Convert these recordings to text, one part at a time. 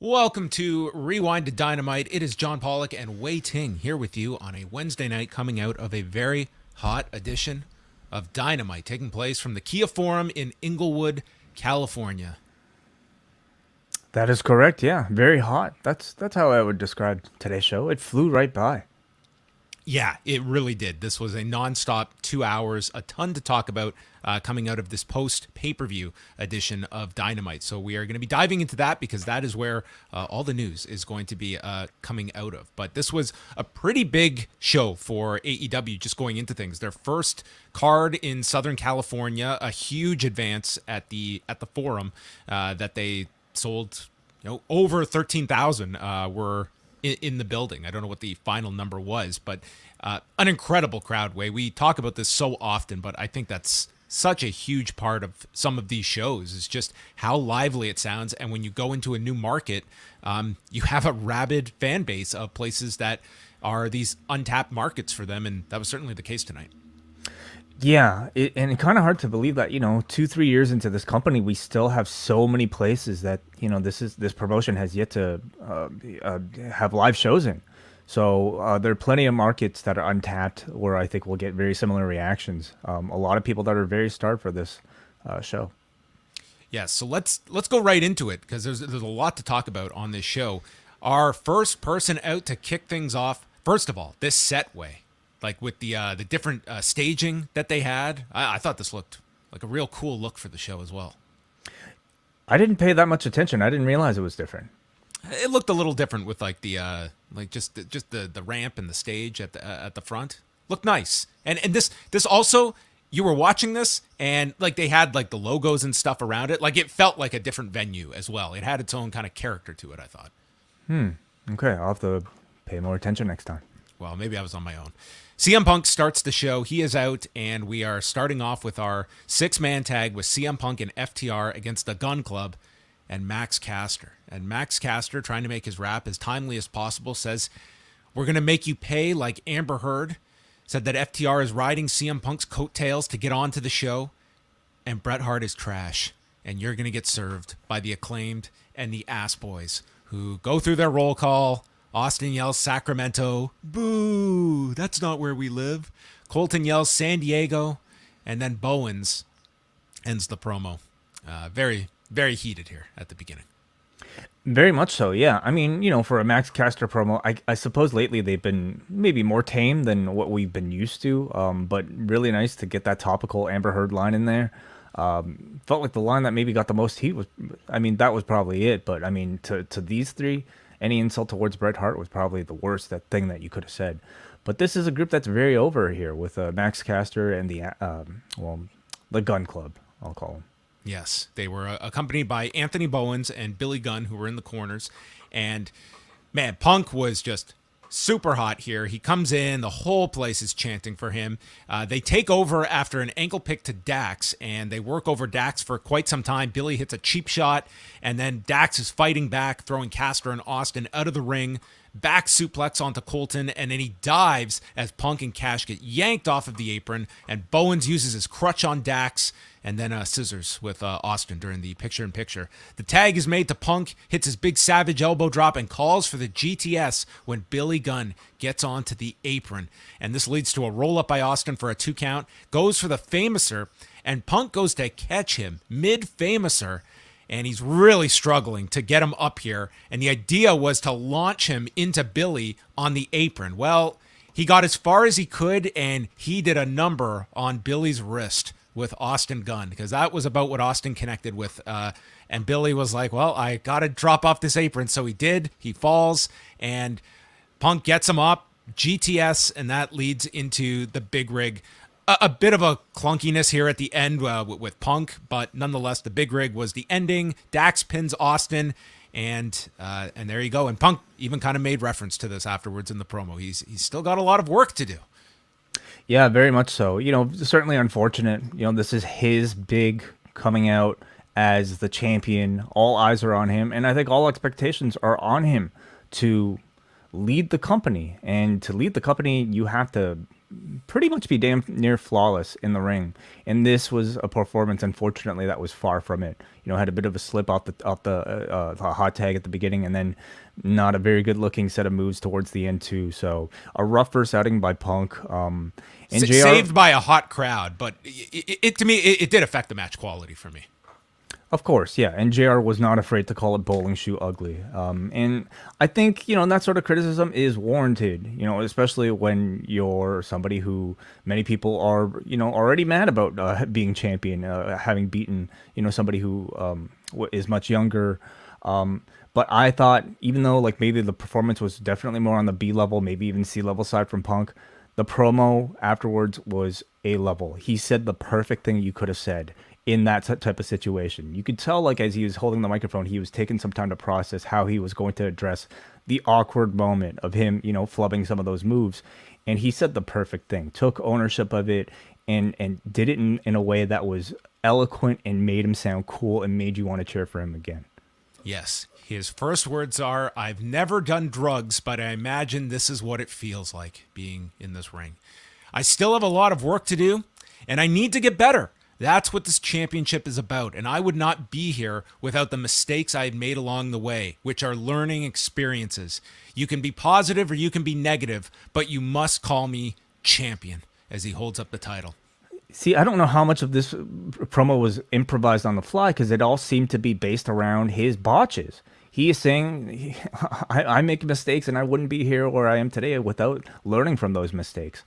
Welcome to Rewind-A-Dynamite. It is John Pollock and Wai Ting here with you on a Wednesday night coming out of a very hot edition of Dynamite taking place from the Kia Forum in Inglewood, California. That is correct, yeah. Very hot. That's how I would describe today's show. It flew right by. Yeah, it really did. This was a nonstop 2 hours, a ton to talk about coming out of this post-pay-per-view edition of Dynamite. So we are going to be diving into that because that is where all the news is going to be coming out of. But this was a pretty big show for AEW just going into things. Their first card in Southern California, a huge advance at the Forum that they sold, over 13,000 were in the building. I don't know what the final number was, but an incredible crowd. We talk about this so often, but I think that's such a huge part of some of these shows is just how lively it sounds. And when you go into a new market, you have a rabid fan base of places that are these untapped markets for them. And that was certainly the case tonight. Yeah, and it's kind of hard to believe that, 2-3 years into this company, we still have so many places that, this promotion has yet to have live shows in. So there are plenty of markets that are untapped where I think we'll get very similar reactions. A lot of people that are very starved for this show. Yeah, so let's go right into it because there's a lot to talk about on this show. Our first person out to kick things off, first of all, this set way. Like with the different staging that they had, I thought this looked like a real cool look for the show as well. I didn't pay that much attention. I didn't realize it was different. It looked a little different with like the just the ramp and the stage at the front. Looked nice. And this also, you were watching this and like they had like the logos and stuff around it. Like it felt like a different venue as well. It had its own kind of character to it, I thought. Okay, I'll have to pay more attention next time. Well, maybe I was on my own. CM Punk starts the show. He is out, and we are starting off with our 6-man tag with CM Punk and FTR against the Gunn Club and Max Caster. And Max Caster, trying to make his rap as timely as possible, says, "We're going to make you pay like Amber Heard." Said that FTR is riding CM Punk's coattails to get onto the show, and Bret Hart is trash, and you're going to get served by the Acclaimed and the Ass Boys, who go through their roll call. Austin yells Sacramento. Boo! That's not where we live. Colton yells San Diego. And then Bowens ends the promo. Very, very heated here at the beginning. Very much so, yeah. I mean, for a Max Caster promo, I suppose lately they've been maybe more tame than what we've been used to, but really nice to get that topical Amber Heard line in there. Felt like the line that maybe got the most heat was, that was probably it, but to these three, any insult towards Bret Hart was probably the worst thing that you could have said. But this is a group that's very over here with Max Caster and the Gunn Club, I'll call them. Yes, they were accompanied by Anthony Bowens and Billy Gunn, who were in the corners. And, man, Punk was just super hot here. He comes in, the whole place is chanting for him. They take over after an ankle pick to Dax, and they work over Dax for quite some time. Billy hits a cheap shot, and then Dax is fighting back, throwing Caster and Austin out of the ring, back suplex onto Colton, and then he dives as Punk and Cash get yanked off of the apron, and Bowens uses his crutch on Dax, and then scissors with Austin during the picture-in-picture. The tag is made to Punk, hits his big savage elbow drop, and calls for the GTS when Billy Gunn gets onto the apron. And this leads to a roll-up by Austin for a 2 count, goes for the Famouser, and Punk goes to catch him mid-Famouser, and he's really struggling to get him up here. And the idea was to launch him into Billy on the apron. Well, he got as far as he could, and he did a number on Billy's wrist with Austin Gunn, because that was about what Austin connected with. And Billy was like, well, I got to drop off this apron. So he did. He falls, and Punk gets him up, GTS, and that leads into the big rig. A bit of a clunkiness here at the end with Punk, but nonetheless, the big rig was the ending. Dax pins Austin, and there you go. And Punk even kind of made reference to this afterwards in the promo. He's still got a lot of work to do. Yeah, very much so. Certainly unfortunate. This is his big coming out as the champion. All eyes are on him, and I think all expectations are on him to lead the company. And to lead the company, you have to pretty much be damn near flawless in the ring. And this was a performance, unfortunately, that was far from it. Had a bit of a slip off the hot tag at the beginning, and then not a very good looking set of moves towards the end too. So a rough first outing by Punk. And JR, saved by a hot crowd, but to me it did affect the match quality for me. Of course, yeah, and JR was not afraid to call it bowling shoe ugly. And I think, that sort of criticism is warranted, especially when you're somebody who many people are, already mad about being champion, having beaten, somebody who is much younger. But I thought, even though like maybe the performance was definitely more on the B level, maybe even C level side from Punk, the promo afterwards was A level. He said the perfect thing you could have said in that type of situation. You could tell, like, as he was holding the microphone, he was taking some time to process how he was going to address the awkward moment of him, flubbing some of those moves. And he said the perfect thing, took ownership of it, and did it in a way that was eloquent and made him sound cool and made you want to cheer for him again. Yes. His first words are, "I've never done drugs, but I imagine this is what it feels like being in this ring. I still have a lot of work to do, and I need to get better. That's what this championship is about, and I would not be here without the mistakes I had made along the way, which are learning experiences. You can be positive or you can be negative, but you must call me champion," as he holds up the title. See, I don't know how much of this promo was improvised on the fly, because it all seemed to be based around his botches. He is saying, I make mistakes and I wouldn't be here where I am today without learning from those mistakes.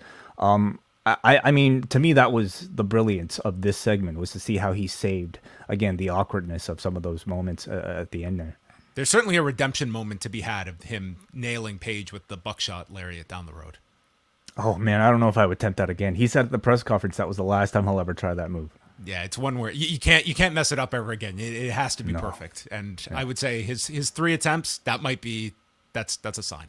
I mean, to me, that was the brilliance of this segment, was to see how he saved, again, the awkwardness of some of those moments at the end there. There's certainly a redemption moment to be had of him nailing Paige with the buckshot lariat down the road. Oh, man, I don't know if I would attempt that again. He said at the press conference that was the last time he'll ever try that move. Yeah, it's one where you can't mess it up ever again. It has to be perfect. And I would say his 3 attempts, that's a sign.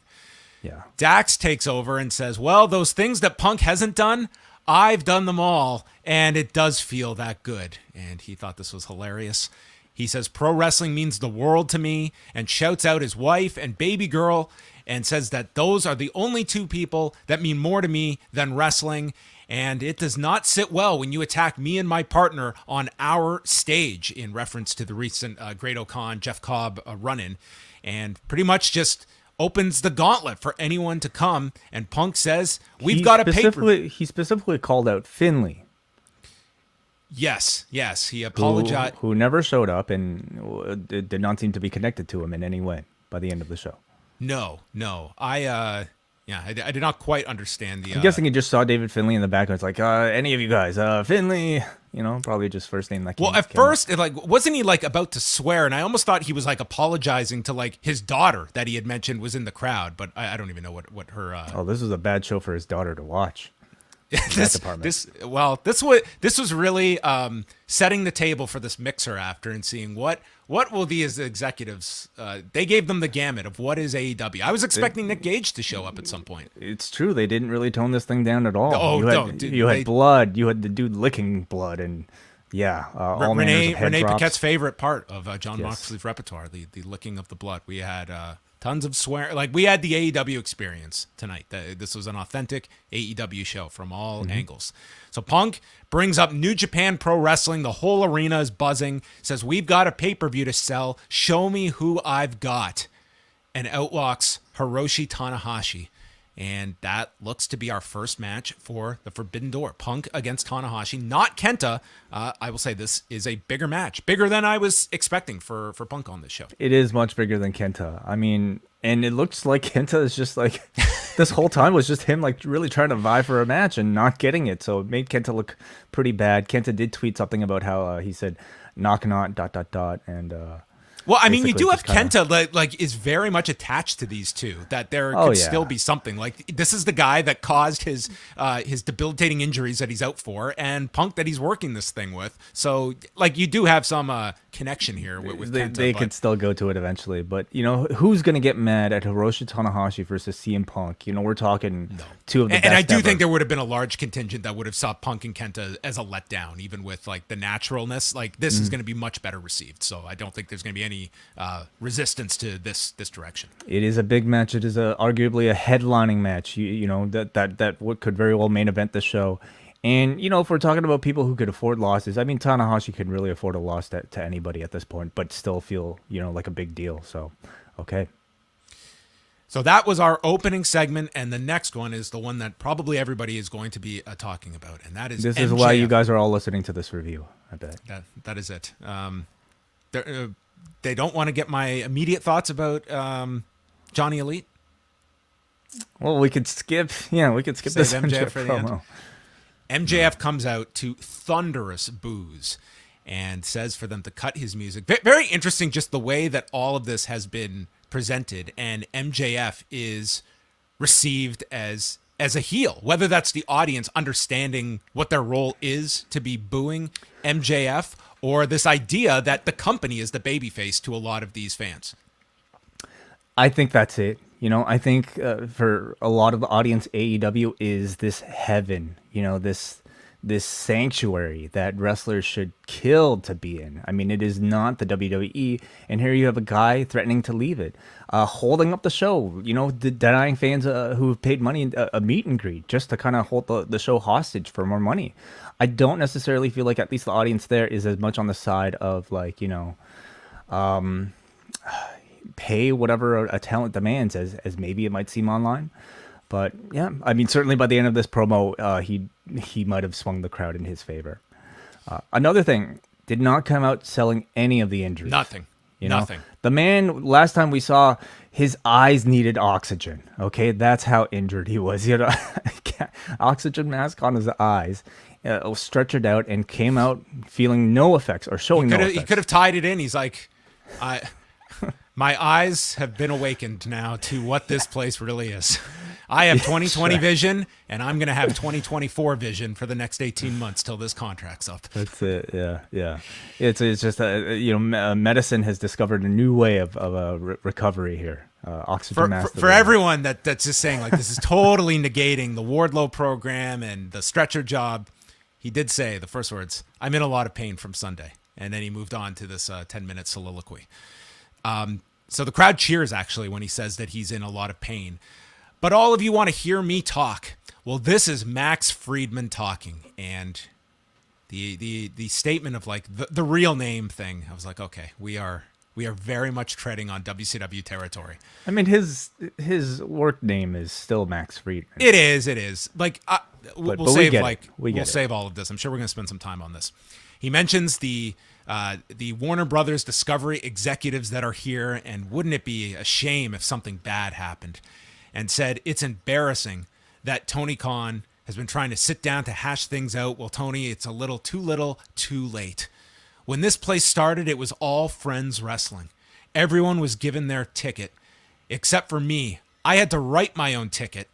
Yeah. Dax takes over and says, "Well, those things that Punk hasn't done, I've done them all, and it does feel that good." And he thought this was hilarious. He says, "Pro wrestling means the world to me," and shouts out his wife and baby girl and says that those are the only 2 people that mean more to me than wrestling. And it does not sit well when you attack me and my partner on our stage, in reference to the recent Great-O-Khan, Jeff Cobb run-in, and pretty much just opens the gauntlet for anyone to come. And Punk says, "We've got a paper." He specifically called out Finlay. Yes, he apologized. Who never showed up and did not seem to be connected to him in any way by the end of the show. No. I did not quite understand the... I'm guessing he just saw David Finlay in the back and was like, any of you guys, Finlay, probably just first name that came. Well, at first, wasn't he about to swear? And I almost thought he was apologizing to his daughter that he had mentioned was in the crowd, but I don't even know what her... Oh, this was a bad show for his daughter to watch. This was really setting the table for this mixer after, and seeing what will these executives, they gave them the gamut of what is AEW. I was expecting Nick Gage to show up at some point. It's true, they didn't really tone this thing down at all. Oh, you had blood, you had the dude licking blood, and all Renee drops. Paquette's favorite part of Jon Moxley's repertoire, the licking of the blood. We had tons of swear. We had the AEW experience tonight. This was an authentic AEW show from all angles. So Punk brings up New Japan Pro Wrestling. The whole arena is buzzing. Says, "We've got a pay-per-view to sell. Show me who I've got." And out walks Hiroshi Tanahashi. And that looks to be our first match for the Forbidden Door. Punk against Tanahashi, not Kenta. I will say this is a bigger match. Bigger than I was expecting for Punk on this show. It is much bigger than Kenta. I mean, and it looks like Kenta is just this whole time was just him really trying to vie for a match and not getting it. So it made Kenta look pretty bad. Kenta did tweet something about how he said, "knock not ... and well, I mean, you do have Kenta is very much attached to these two. That there could still be something. This is the guy that caused his debilitating injuries that he's out for, and Punk that he's working this thing with. So you do have some connection here with They, Kenta. they but could still go to it eventually, but who's gonna get mad at Hiroshi Tanahashi versus CM Punk? We're talking two of the best. And I do ever. think there would have been a large contingent that would have saw Punk and Kenta as a letdown, even with like the naturalness. Like this is going to be much better received, so I don't think there's going to be any resistance to this direction. It is a big match. It is arguably a headlining match. That what could very well main event the show. And if we're talking about people who could afford losses, I mean Tanahashi can really afford a loss to anybody at this point, but still feel like a big deal. So, okay. So that was our opening segment, and the next one is the one that probably everybody is going to be talking about, and that is this MJF. is why you guys are all listening to this review. I bet that is it. They don't want to get my immediate thoughts about Johnny Elite. Well, we could skip. Yeah, we could skip this MJF for the end. promo. MJF comes out to thunderous boos and says for them to cut his music. Very interesting, just the way that all of this has been presented, and MJF is received as a heel, whether that's the audience understanding what their role is to be booing MJF, or this idea that the company is the babyface to a lot of these fans. I think that's it. I think for a lot of the audience, AEW is this heaven, this sanctuary that wrestlers should kill to be in. I mean, it is not the WWE, and here you have a guy threatening to leave it, holding up the show, denying fans who have paid money a meet and greet just to kind of hold the show hostage for more money. I don't necessarily feel like at least the audience there is as much on the side of pay whatever a talent demands as maybe it might seem online. But yeah, I mean, certainly by the end of this promo, he might have swung the crowd in his favor. Another thing, did not come out selling any of the injuries. Nothing. Nothing. The man, last time we saw, his eyes needed oxygen. Okay, that's how injured he was. He had an oxygen mask on his eyes, stretchered out, and came out feeling no effects or showing no effects. He could have tied it in. He's like, my eyes have been awakened now to what this place really is. I have 2020 vision, and I'm going to have 2024 vision for the next 18 months till this contract's up. That's it. Yeah. It's just medicine has discovered a new way of recovery here. Oxygen mask for everyone that's just saying like this is totally negating the Wardlow program and the stretcher job. He did say the first words, "I'm in a lot of pain from Sunday," and then he moved on to this 10-minute soliloquy. So the crowd cheers actually when he says that he's in a lot of pain. But all of you want to hear me talk. Well, this is Max Friedman talking, and the statement of like the real name thing. I was like, okay, we are very much treading on WCW territory. I mean, his work name is still Max Friedman. It is. Like we'll save all of this. I'm sure we're going to spend some time on this. He mentions the Warner Brothers Discovery executives that are here, and wouldn't it be a shame if something bad happened? And said it's embarrassing that Tony Khan has been trying to sit down to hash things out. Well, Tony, it's a little, too late. When this place started, it was all friends wrestling. Everyone was given their ticket, except for me. I had to write my own ticket,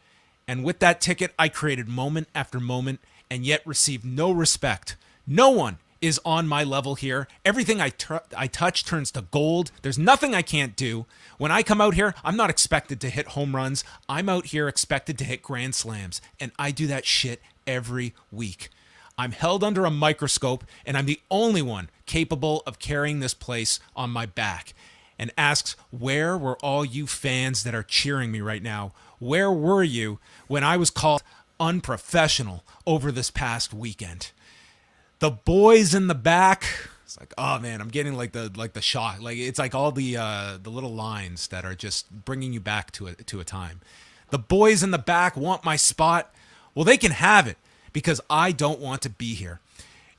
and with that ticket, I created moment after moment, and yet received no respect. No one is on my level here. Everything I touch turns to gold. There's nothing I can't do. When I come out here, I'm not expected to hit home runs. I'm out here expected to hit grand slams, and I do that shit every week. I'm held under a microscope, and I'm the only one capable of carrying this place on my back. And asks, where were all you fans that are cheering me right now? Where were you when I was called unprofessional over this past weekend? The boys in the back. It's like, oh man, I'm getting like the shock. Like it's like all the little lines that are just bringing you back to a time. The boys in the back want my spot. Well, they can have it because I don't want to be here.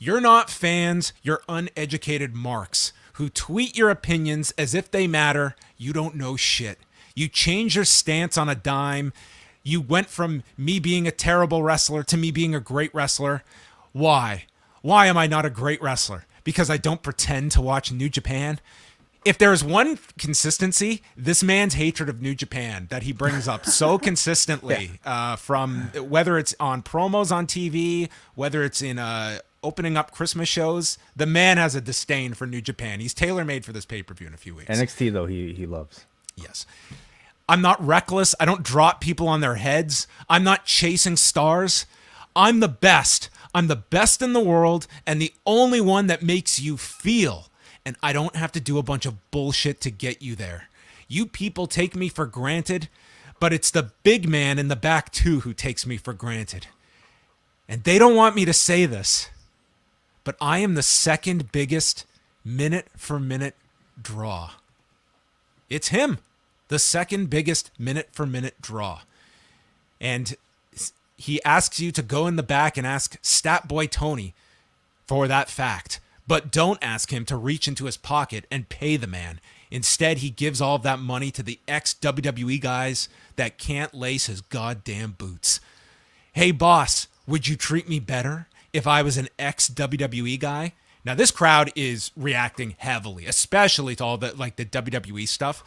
You're not fans. You're uneducated marks who tweet your opinions as if they matter. You don't know shit. You change your stance on a dime. You went from me being a terrible wrestler to me being a great wrestler. Why? Why am I not a great wrestler? Because I don't pretend to watch New Japan? If there's one consistency, this man's hatred of New Japan that he brings up so consistently, from whether it's on promos on TV, whether it's in opening up Christmas shows. The man has a disdain for New Japan. He's tailor-made for this pay-per-view in a few weeks. NXT, though, he loves. Yes. I'm not reckless. I don't drop people on their heads. I'm not chasing stars. I'm the best. I'm the best in the world and the only one that makes you feel. And I don't have to do a bunch of bullshit to get you there. You people take me for granted, but it's the big man in the back too who takes me for granted. And they don't want me to say this, but I am the second biggest minute-for-minute draw. It's him, the second biggest minute-for-minute draw. And he asks you to go in the back and ask Stat Boy Tony for that fact. But don't ask him to reach into his pocket and pay the man. Instead, he gives all of that money to the ex-WWE guys that can't lace his goddamn boots. Hey, boss, would you treat me better if I was an ex-WWE guy? Now, this crowd is reacting heavily, especially to all the the WWE stuff.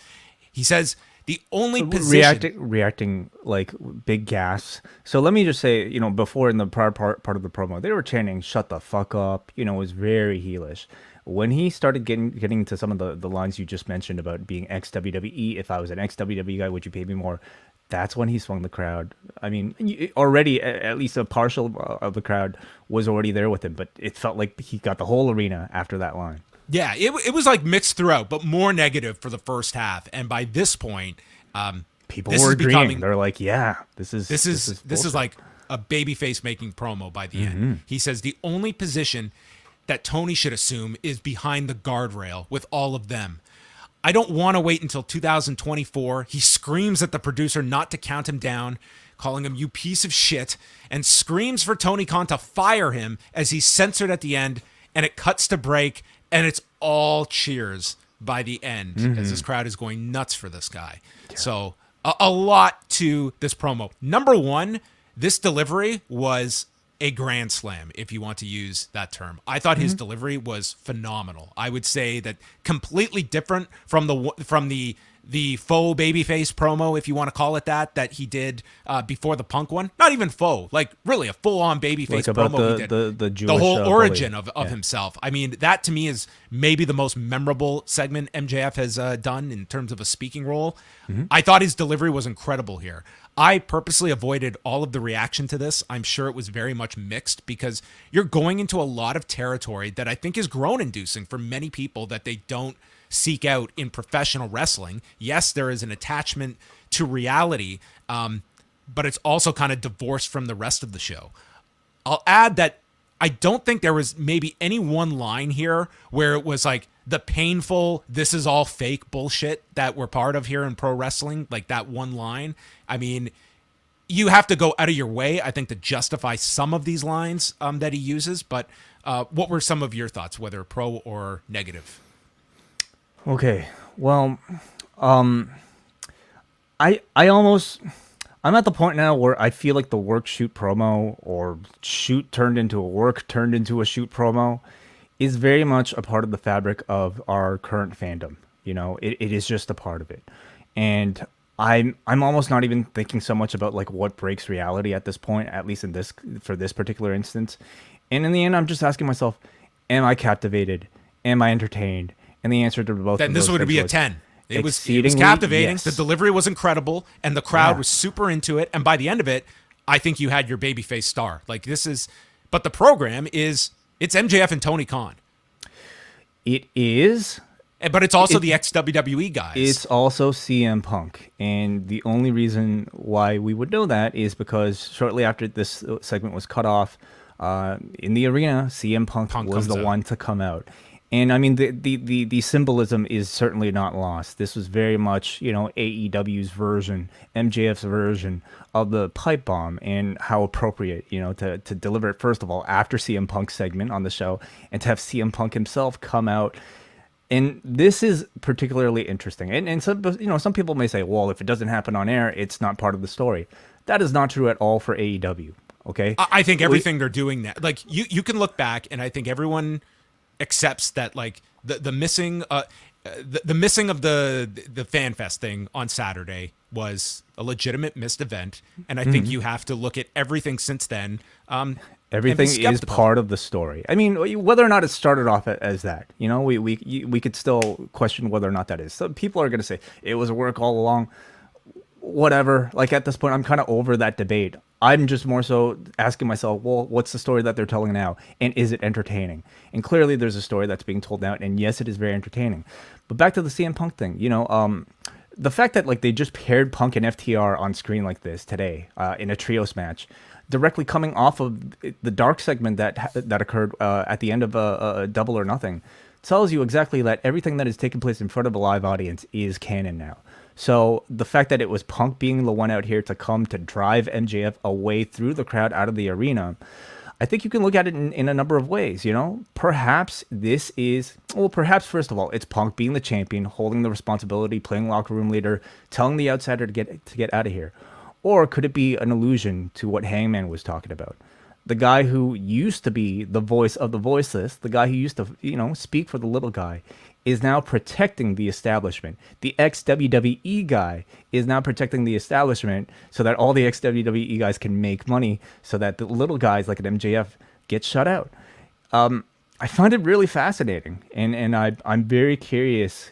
He says the only position... Reacting like big gas. So let me just say, before in the prior part of the promo, they were chanting, shut the fuck up. It was very heelish. When he started getting to some of the lines you just mentioned about being ex-WWE, if I was an ex-WWE guy, would you pay me more? That's when he swung the crowd. I mean, already at least a partial of the crowd was already there with him, but it felt like he got the whole arena after that line. Yeah, it was like mixed throughout, but more negative for the first half. And by this point, people were agreeing. They're like, "Yeah, this is like a babyface making promo." By the end, he says the only position that Tony should assume is behind the guardrail with all of them. I don't want to wait until 2024. He screams at the producer not to count him down, calling him "you piece of shit," and screams for Tony Khan to fire him as he's censored at the end. And it cuts to break. And it's all cheers by the end as this crowd is going nuts for this guy. Yeah. So a lot to this promo. Number one, this delivery was a grand slam, if you want to use that term. I thought his delivery was phenomenal. I would say that completely different from the faux babyface promo, if you want to call it that he did before the Punk one. Not even faux, like really a full-on babyface promo he did. The Jewish, whole origin of himself. I mean, that to me is maybe the most memorable segment MJF has done in terms of a speaking role. I thought his delivery was incredible here. I purposely avoided all of the reaction to this. I'm sure it was very much mixed because you're going into a lot of territory that I think is groan-inducing for many people that they don't seek out in professional wrestling. Yes, there is an attachment to reality, but it's also kind of divorced from the rest of the show. I'll add that I don't think there was maybe any one line here where it was like the painful, this is all fake bullshit that we're part of here in pro wrestling, like that one line. I mean, you have to go out of your way, I think, to justify some of these lines that he uses, but what were some of your thoughts, whether pro or negative? Okay, well, I'm at the point now where I feel like the work shoot promo or shoot turned into a work turned into a shoot promo is very much a part of the fabric of our current fandom. It is just a part of it. And I'm almost not even thinking so much about like what breaks reality at this point, at least for this particular instance. And in the end, I'm just asking myself, am I captivated? Am I entertained? And the answer to both then of this those would be a 10. It was captivating. Yes. The delivery was incredible, and the crowd was super into it. And by the end of it, I think you had your babyface star. Like but the program it's MJF and Tony Khan. It is, but it's also the ex-WWE guys. It's also CM Punk, and the only reason why we would know that is because shortly after this segment was cut off, in the arena, CM Punk was the one to come out. And I mean, the symbolism is certainly not lost. This was very much, AEW's version, MJF's version of the pipe bomb, and how appropriate, to deliver it, first of all, after CM Punk's segment on the show, and to have CM Punk himself come out. And this is particularly interesting. And some people may say, well, if it doesn't happen on air, it's not part of the story. That is not true at all for AEW. Okay. I think everything they're doing now, like you can look back, and I think everyone accepts that like the missing of the fan fest thing on Saturday was a legitimate missed event, and I think you have to look at everything since then. Everything is part of the story. I mean, whether or not it started off as that, we could still question whether or not that is. So people are going to say it was a work all along. Whatever. Like at this point, I'm kind of over that debate. I'm just more so asking myself, well, what's the story that they're telling now? And is it entertaining? And clearly there's a story that's being told now. And yes, it is very entertaining. But back to the CM Punk thing, the fact that like they just paired Punk and FTR on screen like this today in a trios match, directly coming off of the dark segment that occurred at the end of Double or Nothing, tells you exactly that everything that is taking place in front of a live audience is canon now. So the fact that it was Punk being the one out here to come to drive MJF away through the crowd out of the arena, I think you can look at it in a number of ways. Perhaps this is, perhaps first of all, it's Punk being the champion, holding the responsibility, playing locker room leader, telling the outsider to get out of here. Or could it be an allusion to what Hangman was talking about? The guy who used to be the voice of the voiceless, the guy who used to, speak for the little guy, is now protecting the establishment. The ex-WWE guy is now protecting the establishment so that all the ex-WWE guys can make money so that the little guys like an MJF get shut out. I find it really fascinating, and I'm very curious,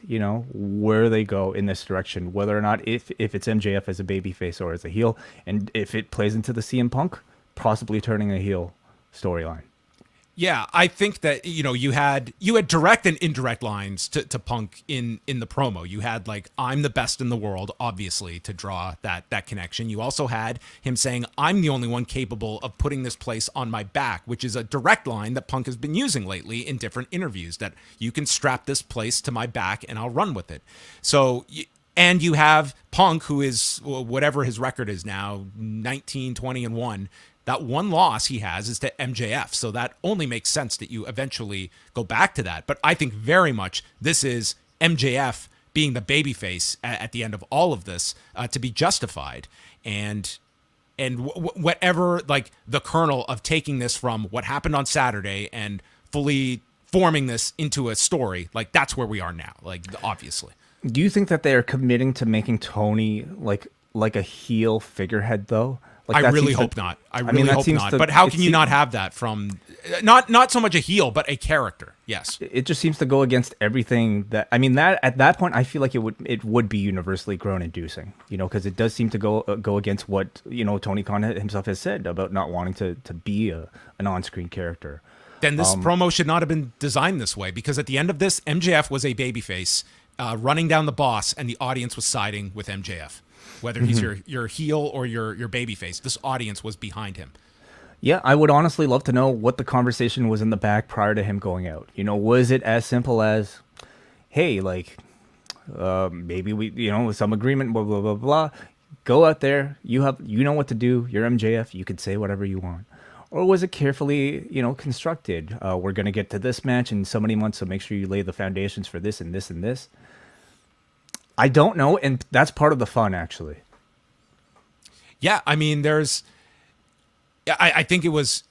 where they go in this direction, whether or not if it's MJF as a babyface or as a heel, and if it plays into the CM Punk possibly turning a heel storyline. Yeah, I think that you had direct and indirect lines to Punk in the promo. You had like, I'm the best in the world, obviously, to draw that connection. You also had him saying, I'm the only one capable of putting this place on my back, which is a direct line that Punk has been using lately in different interviews, that you can strap this place to my back and I'll run with it. So, and you have Punk, who is whatever his record is now, 19, 20, and 1. That one loss he has is to MJF, so that only makes sense that you eventually go back to that. But I think very much this is MJF being the babyface at the end of all of this to be justified, and whatever, like the kernel of taking this from what happened on Saturday and fully forming this into a story, like that's where we are now, like obviously. Do you think that they are committing to making Tony like a heel figurehead though? Like I really hope not. I really hope not. But how can you not have that from not so much a heel, but a character? Yes. It just seems to go against everything that that at that point I feel like it would be universally groan inducing, because it does seem to go against what Tony Khan himself has said about not wanting to be an on-screen character. Then this promo should not have been designed this way, because at the end of this, MJF was a babyface running down the boss, and the audience was siding with MJF. Whether he's your heel or your babyface, this audience was behind him. Yeah, I would honestly love to know what the conversation was in the back prior to him going out. Was it as simple as, hey, like, maybe we, with some agreement, blah, blah, blah, blah. Go out there. You know what to do. You're MJF. You could say whatever you want. Or was it carefully, constructed? We're going to get to this match in so many months, so make sure you lay the foundations for this and this and this. I don't know, and that's part of the fun, actually. Yeah, I mean, I think it was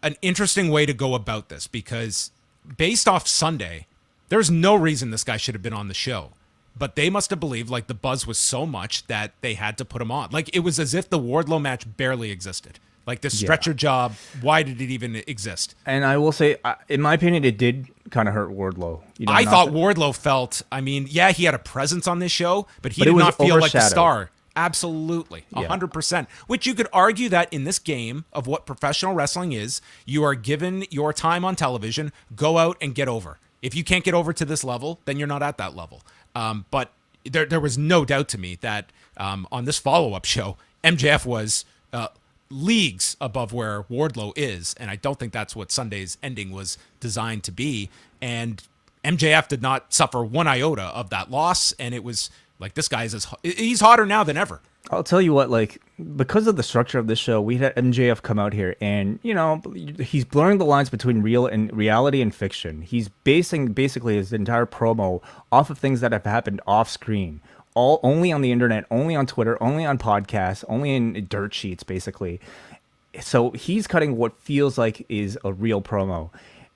an interesting way to go about this, because based off Sunday, there's no reason this guy should have been on the show. But they must have believed, like, the buzz was so much that they had to put him on. Like, it was as if the Wardlow match barely existed. Like, the stretcher job, why did it even exist? And I will say, in my opinion, it did kind of hurt Wardlow. I thought Wardlow felt, yeah, he had a presence on this show, but he did not feel like the star. Absolutely, 100%. Which you could argue that in this game of what professional wrestling is, you are given your time on television, go out and get over. If you can't get over to this level, then you're not at that level. But there was no doubt to me that on this follow-up show, MJF was leagues above where Wardlow is, and I don't think that's what Sunday's ending was designed to be. And MJF did not suffer one iota of that loss, and it was like, this guy he's hotter now than ever. I'll tell you what, like, because of the structure of this show, we had MJF come out here and, he's blurring the lines between reality and fiction. He's basing basically his entire promo off of things that have happened off screen. Only on the internet, only on Twitter, only on podcasts, only in dirt sheets, basically. So he's cutting what feels like is a real promo.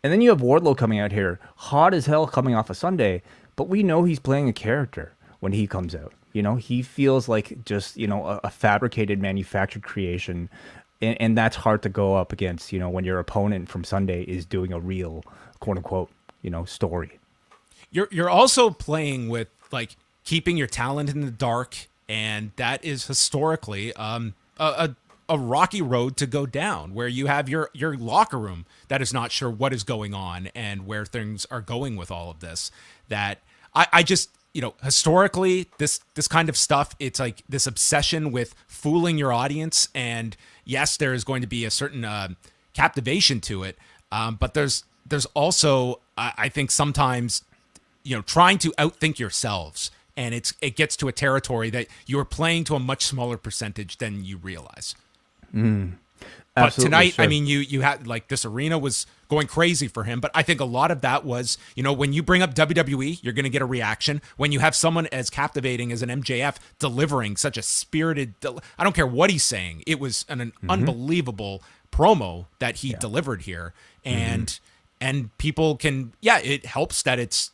And then you have Wardlow coming out here, hot as hell coming off a Sunday, but we know he's playing a character when he comes out. He feels like just, a fabricated, manufactured creation. And that's hard to go up against, when your opponent from Sunday is doing a real, quote unquote, story. You're also playing with like keeping your talent in the dark, and that is historically a rocky road to go down, where you have your locker room that is not sure what is going on and where things are going with all of this. That I just, historically, this kind of stuff, it's like this obsession with fooling your audience. And yes, there is going to be a certain captivation to it. But there's also, I think sometimes, trying to outthink yourselves. And it gets to a territory that you're playing to a much smaller percentage than you realize. But tonight, sure. I mean, you had like this arena was going crazy for him, but I think a lot of that was, when you bring up WWE, you're going to get a reaction. When you have someone as captivating as an MJF delivering such a spirited, I don't care what he's saying, it was an unbelievable promo that he delivered here, and people can, it helps that it's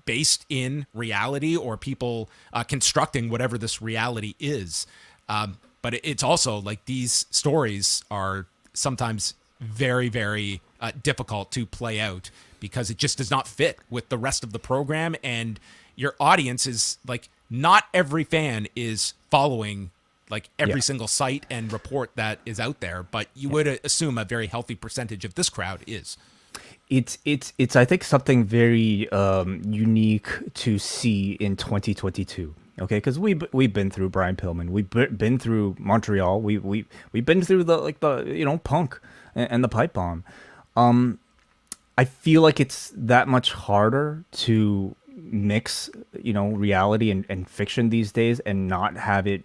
based in reality, or people constructing whatever this reality is. But it's also like these stories are sometimes very, very difficult to play out because it just does not fit with the rest of the program. And your audience is like, not every fan is following like every single site and report that is out there, but you would assume a very healthy percentage of this crowd is. It's I think something very unique to see in 2022. Okay, because we've been through Brian Pillman, we've been through Montreal, we've been through the Punk and the pipe bomb. I feel like it's that much harder to mix reality and fiction these days, and not have it,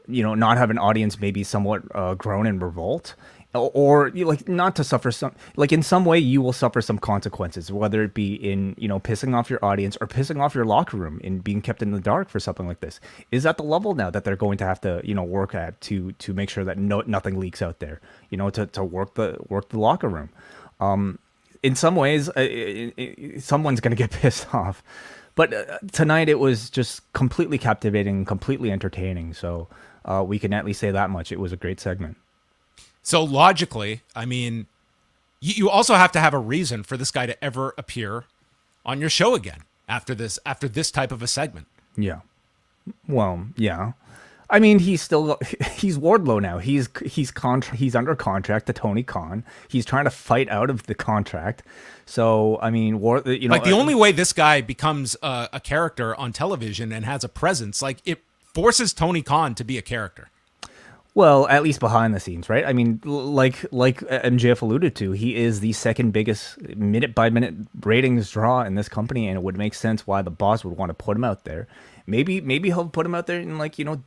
not have an audience maybe somewhat groan in revolt. Or not to suffer some, in some way you will suffer some consequences, whether it be in pissing off your audience or pissing off your locker room and being kept in the dark for something like this. Is at the level now that they're going to have to work at to make sure that nothing leaks out there, to work the locker room. In some ways, someone's going to get pissed off, but tonight it was just completely captivating, completely entertaining. So we can at least say that much. It was a great segment. So logically, I mean, you also have to have a reason for this guy to ever appear on your show again after this type of a segment. Yeah. Well, yeah. I mean, he's Wardlow now. He's under contract to Tony Khan. He's trying to fight out of the contract. So, I mean, the only way this guy becomes a character on television and has a presence, like, it forces Tony Khan to be a character. Well, at least behind the scenes, right? I mean, like MJF alluded to, he is the second biggest minute-by-minute ratings draw in this company, and it would make sense why the boss would want to put him out there. Maybe he'll put him out there in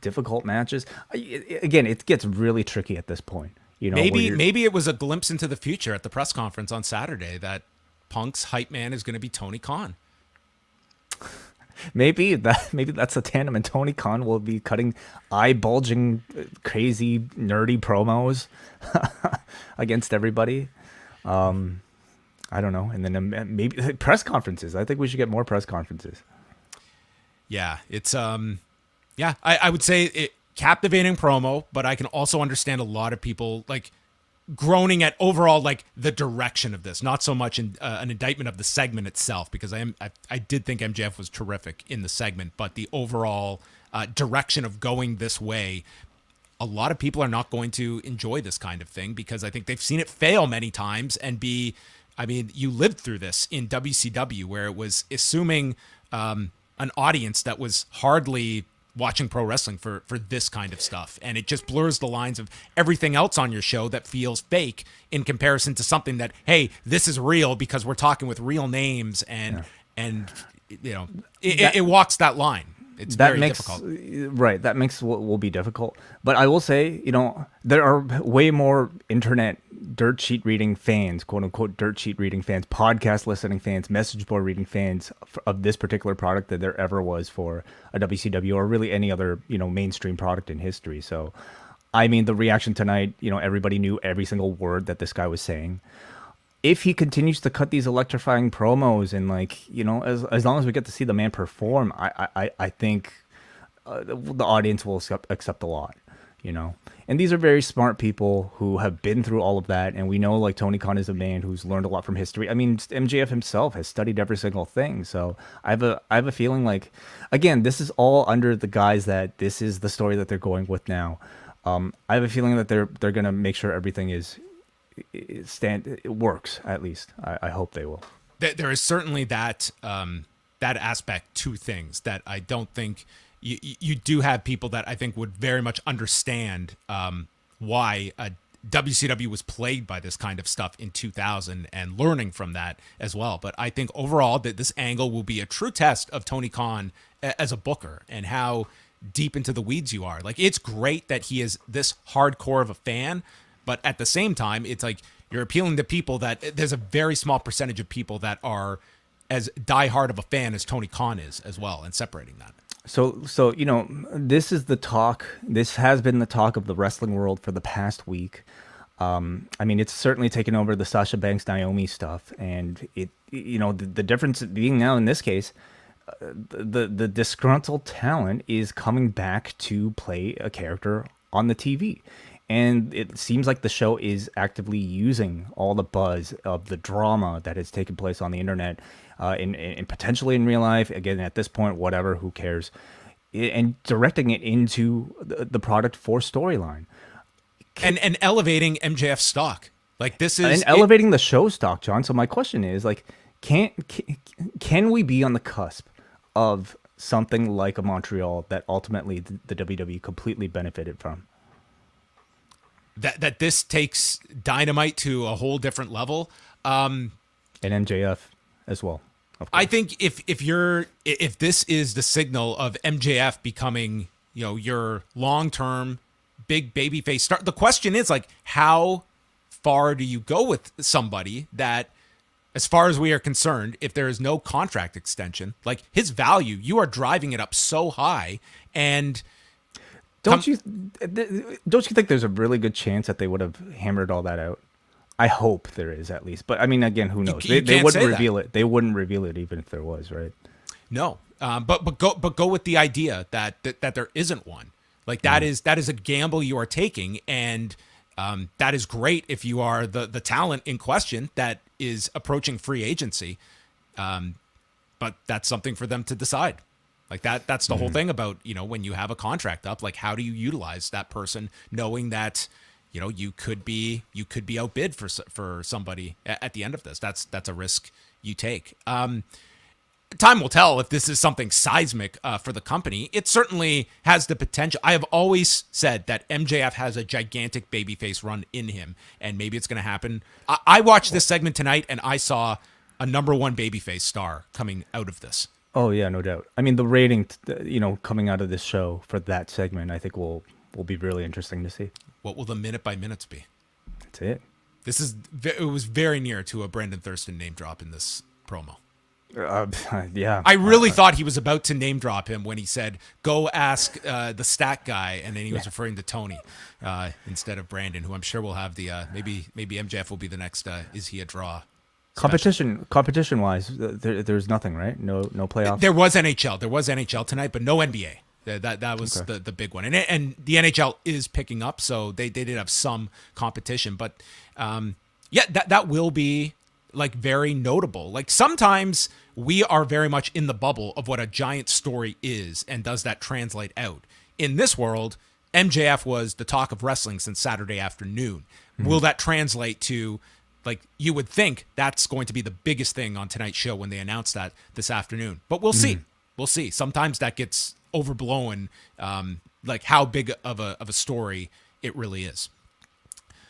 difficult matches. Again, it gets really tricky at this point. Maybe it was a glimpse into the future at the press conference on Saturday that Punk's hype man is going to be Tony Khan. Maybe that's a tandem, and Tony Khan will be cutting eye-bulging, crazy, nerdy promos against everybody. I don't know. And then maybe press conferences. I think we should get more press conferences. Yeah, it's I would say captivating promo, but I can also understand a lot of people like groaning at overall like the direction of this, not so much in an indictment of the segment itself, because I did think MJF was terrific in the segment, but the overall direction of going this way, a lot of people are not going to enjoy this kind of thing because I think they've seen it fail many times and you lived through this in WCW where it was assuming an audience that was hardly watching pro wrestling for this kind of stuff, and it just blurs the lines of everything else on your show that feels fake in comparison to something that, hey, this is real because we're talking with real names, and it walks that line. It's very difficult. Right, that makes what will be difficult. But I will say, there are way more internet dirt sheet reading fans, quote unquote dirt sheet reading fans, podcast listening fans, message board reading fans of this particular product than there ever was for a WCW or really any other, mainstream product in history. So, I mean, the reaction tonight, everybody knew every single word that this guy was saying. If he continues to cut these electrifying promos and as long as we get to see the man perform, I think the audience will accept a lot, you know. And these are very smart people who have been through all of that, and we know like Tony Khan is a man who's learned a lot from history. I mean, MJF himself has studied every single thing. So I have a feeling like, again, this is all under the guise that this is the story that they're going with now. I have a feeling that they're gonna make sure everything it works. At least I hope they will. There is certainly that that aspect to things that I don't think you do have people that I think would very much understand why WCW was plagued by this kind of stuff in 2000 and learning from that as well. But I think overall that this angle will be a true test of Tony Khan as a booker and how deep into the weeds you are. Like, it's great that he is this hardcore of a fan, but at the same time, it's like you're appealing to people that there's a very small percentage of people that are as diehard of a fan as Tony Khan is as well, and separating that. So you know, this is the talk. This has been the talk of the wrestling world for the past week. I mean, it's certainly taken over the Sasha Banks Naomi stuff, and the difference being now in this case, the disgruntled talent is coming back to play a character on the TV. And it seems like the show is actively using all the buzz of the drama that has taken place on the internet, and potentially in real life. Again, at this point, whatever, who cares? And directing it into the product for storyline. And elevating MJF stock. Like, this is... And elevating the show stock, John. So my question is, like, can we be on the cusp of something like a Montreal that ultimately the WWE completely benefited from? That this takes Dynamite to a whole different level. And MJF as well. I think if this is the signal of MJF becoming, your long-term big babyface star, the question is, like, how far do you go with somebody that, as far as we are concerned, if there is no contract extension, like, his value, you are driving it up so high, and... Don't you think there's a really good chance that they would have hammered all that out? I hope there is, at least. But I mean, again, who knows? They wouldn't reveal it. They wouldn't reveal it even if there was, right? No, but go with the idea that there isn't one. Like, that is a gamble you are taking, and that is great if you are the talent in question that is approaching free agency. But that's something for them to decide. Like, that's the whole thing about, when you have a contract up, like, how do you utilize that person knowing that, you could be outbid for somebody at the end of this. That's a risk you take. Time will tell if this is something seismic for the company. It certainly has the potential. I have always said that MJF has a gigantic babyface run in him, and maybe it's going to happen. I watched this segment tonight, and I saw a number one babyface star coming out of this. Oh yeah, no doubt. I mean, the rating, coming out of this show for that segment, I think will be really interesting to see. What will the minute by minutes be? That's it. It was very near to a Brandon Thurston name drop in this promo. Yeah. I really thought he was about to name drop him when he said, "Go ask the stat guy," and then he was referring to Tony instead of Brandon, who I'm sure will have the maybe MJF will be the next. Is he a draw? Competition wise, there's nothing, right? No playoffs. There was NHL tonight, but no NBA. That was the big one, and the NHL is picking up, so they did have some competition, but that will be like very notable. Like, sometimes we are very much in the bubble of what a giant story is, and does that translate out in this world? MJF was the talk of wrestling since Saturday afternoon. Mm-hmm. Will that translate to? Like, you would think that's going to be the biggest thing on tonight's show when they announce that this afternoon. But we'll see. We'll see. Sometimes that gets overblown, like how big of a story it really is.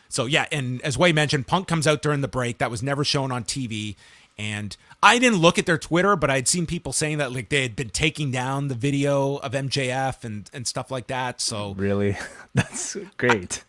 So, yeah, and as Wai mentioned, Punk comes out during the break. That was never shown on TV. And I didn't look at their Twitter, but I'd seen people saying that, like, they had been taking down the video of MJF and stuff like that. So really? That's great.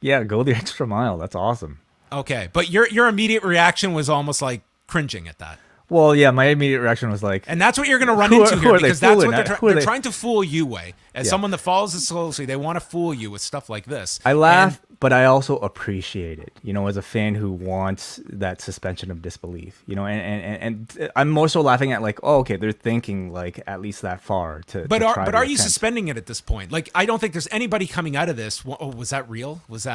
Yeah, go the extra mile. That's awesome. Okay, but your immediate reaction was almost like cringing at that. Well, yeah, my immediate reaction was like... And that's what you're going to run into here, because that's what they're trying to fool you, Wai. As someone that follows this closely, they want to fool you with stuff like this. I laughed but I also appreciate it, as a fan who wants that suspension of disbelief, and I'm more so laughing at like, oh, okay, they're thinking like at least that far to But try are the you attempt. suspending it at this point? Like, I don't think there's anybody coming out of this. Oh, was that real? Was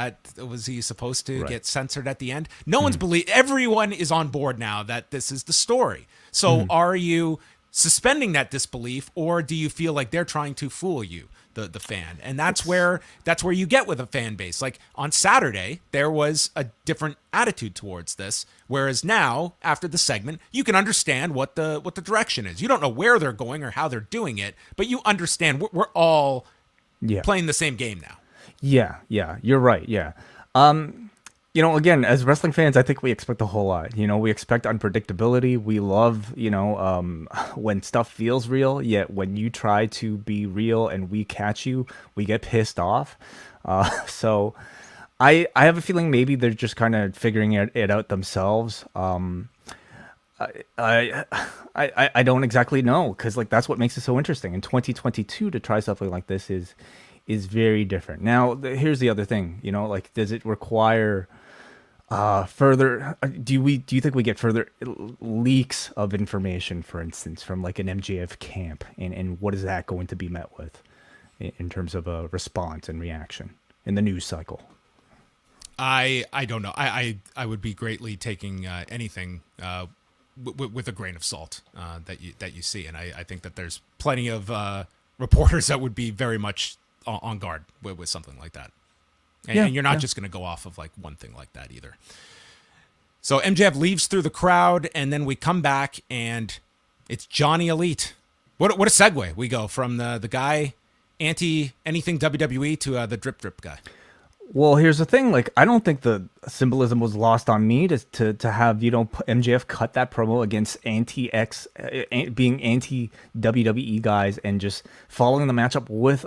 he supposed to get censored at the end? No one's everyone is on board now that this is the story. So are you suspending that disbelief, or do you feel like they're trying to fool you, the fan? And that's where you get with a fan base. Like on Saturday, there was a different attitude towards this, whereas now after the segment, you can understand what the direction is. You don't know where they're going or how they're doing it, but you understand we're all playing the same game now. Yeah, you're right. Yeah. Again, as wrestling fans, I think we expect a whole lot. We expect unpredictability. We love, when stuff feels real, yet when you try to be real and we catch you, we get pissed off. So I have a feeling maybe they're just kind of figuring it out themselves. I don't exactly know, because like that's what makes it so interesting. In 2022, to try something like this is very different. Now, here's the other thing. Like, does it require further? Do you think we get further leaks of information, for instance, from like an MJF camp, and what is that going to be met with in terms of a response and reaction in the news cycle? I don't know. I would be greatly taking anything with a grain of salt that you see, and I think that there's plenty of reporters that would be very much on guard with something like that. And you're not just going to go off of like one thing like that either. So MJF leaves through the crowd, and then we come back, and it's Johnny Elite. What a segue. We go from the guy anti anything WWE to the drip guy. Well, here's the thing. Like, I don't think the symbolism was lost on me to have, MJF cut that promo against being anti WWE guys and just following the matchup with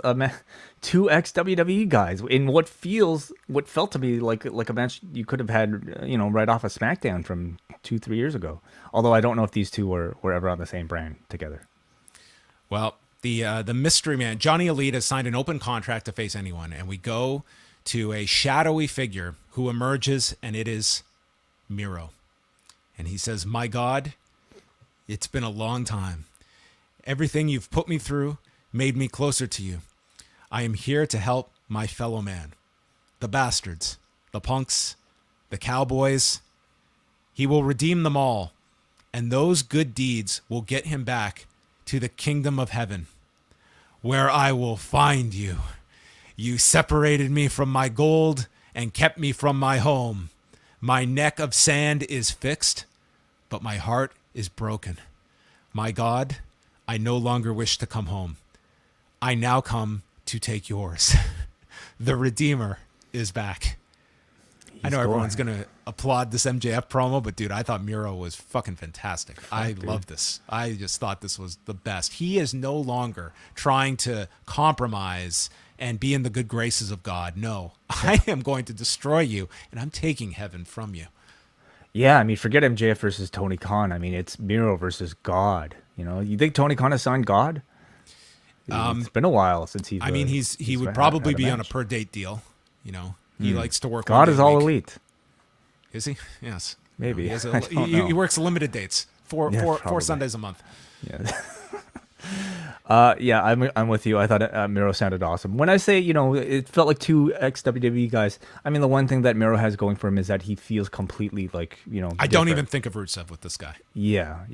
two ex WWE guys in what felt to me like a match you could have had, right off of SmackDown from 2-3 years ago. Although I don't know if these two were ever on the same brand together. Well, the mystery man, Johnny Elite, has signed an open contract to face anyone, and we go to a shadowy figure who emerges, and it is Miro. And he says, "My God, it's been a long time. Everything you've put me through made me closer to you. I am here to help my fellow man. The bastards, the punks, the cowboys. He will redeem them all, and those good deeds will get him back to the kingdom of heaven, where I will find you. You separated me from my gold and kept me from my home. My neck of sand is fixed, but my heart is broken. My God, I no longer wish to come home. I now come to take yours." The Redeemer is back. I know everyone's going to applaud this MJF promo, but dude, I thought Miro was fucking fantastic. I love this. I just thought this was the best. He is no longer trying to compromise and be in the good graces of God. No, I am going to destroy you, and I'm taking heaven from you. Yeah, I mean, forget MJF versus Tony Khan. I mean, it's Miro versus God. You think Tony Khan has signed God? It's been a while since he's. I mean, he would probably be on a per date deal. He likes to work. God is all elite. Is he? Yes. Maybe. He works limited dates. Four Sundays a month. Yeah. I'm with you. I thought Miro sounded awesome. When I say, it felt like two ex-WWE guys, I mean, the one thing that Miro has going for him is that he feels completely like, I don't even think of Rusev with this guy. Yeah.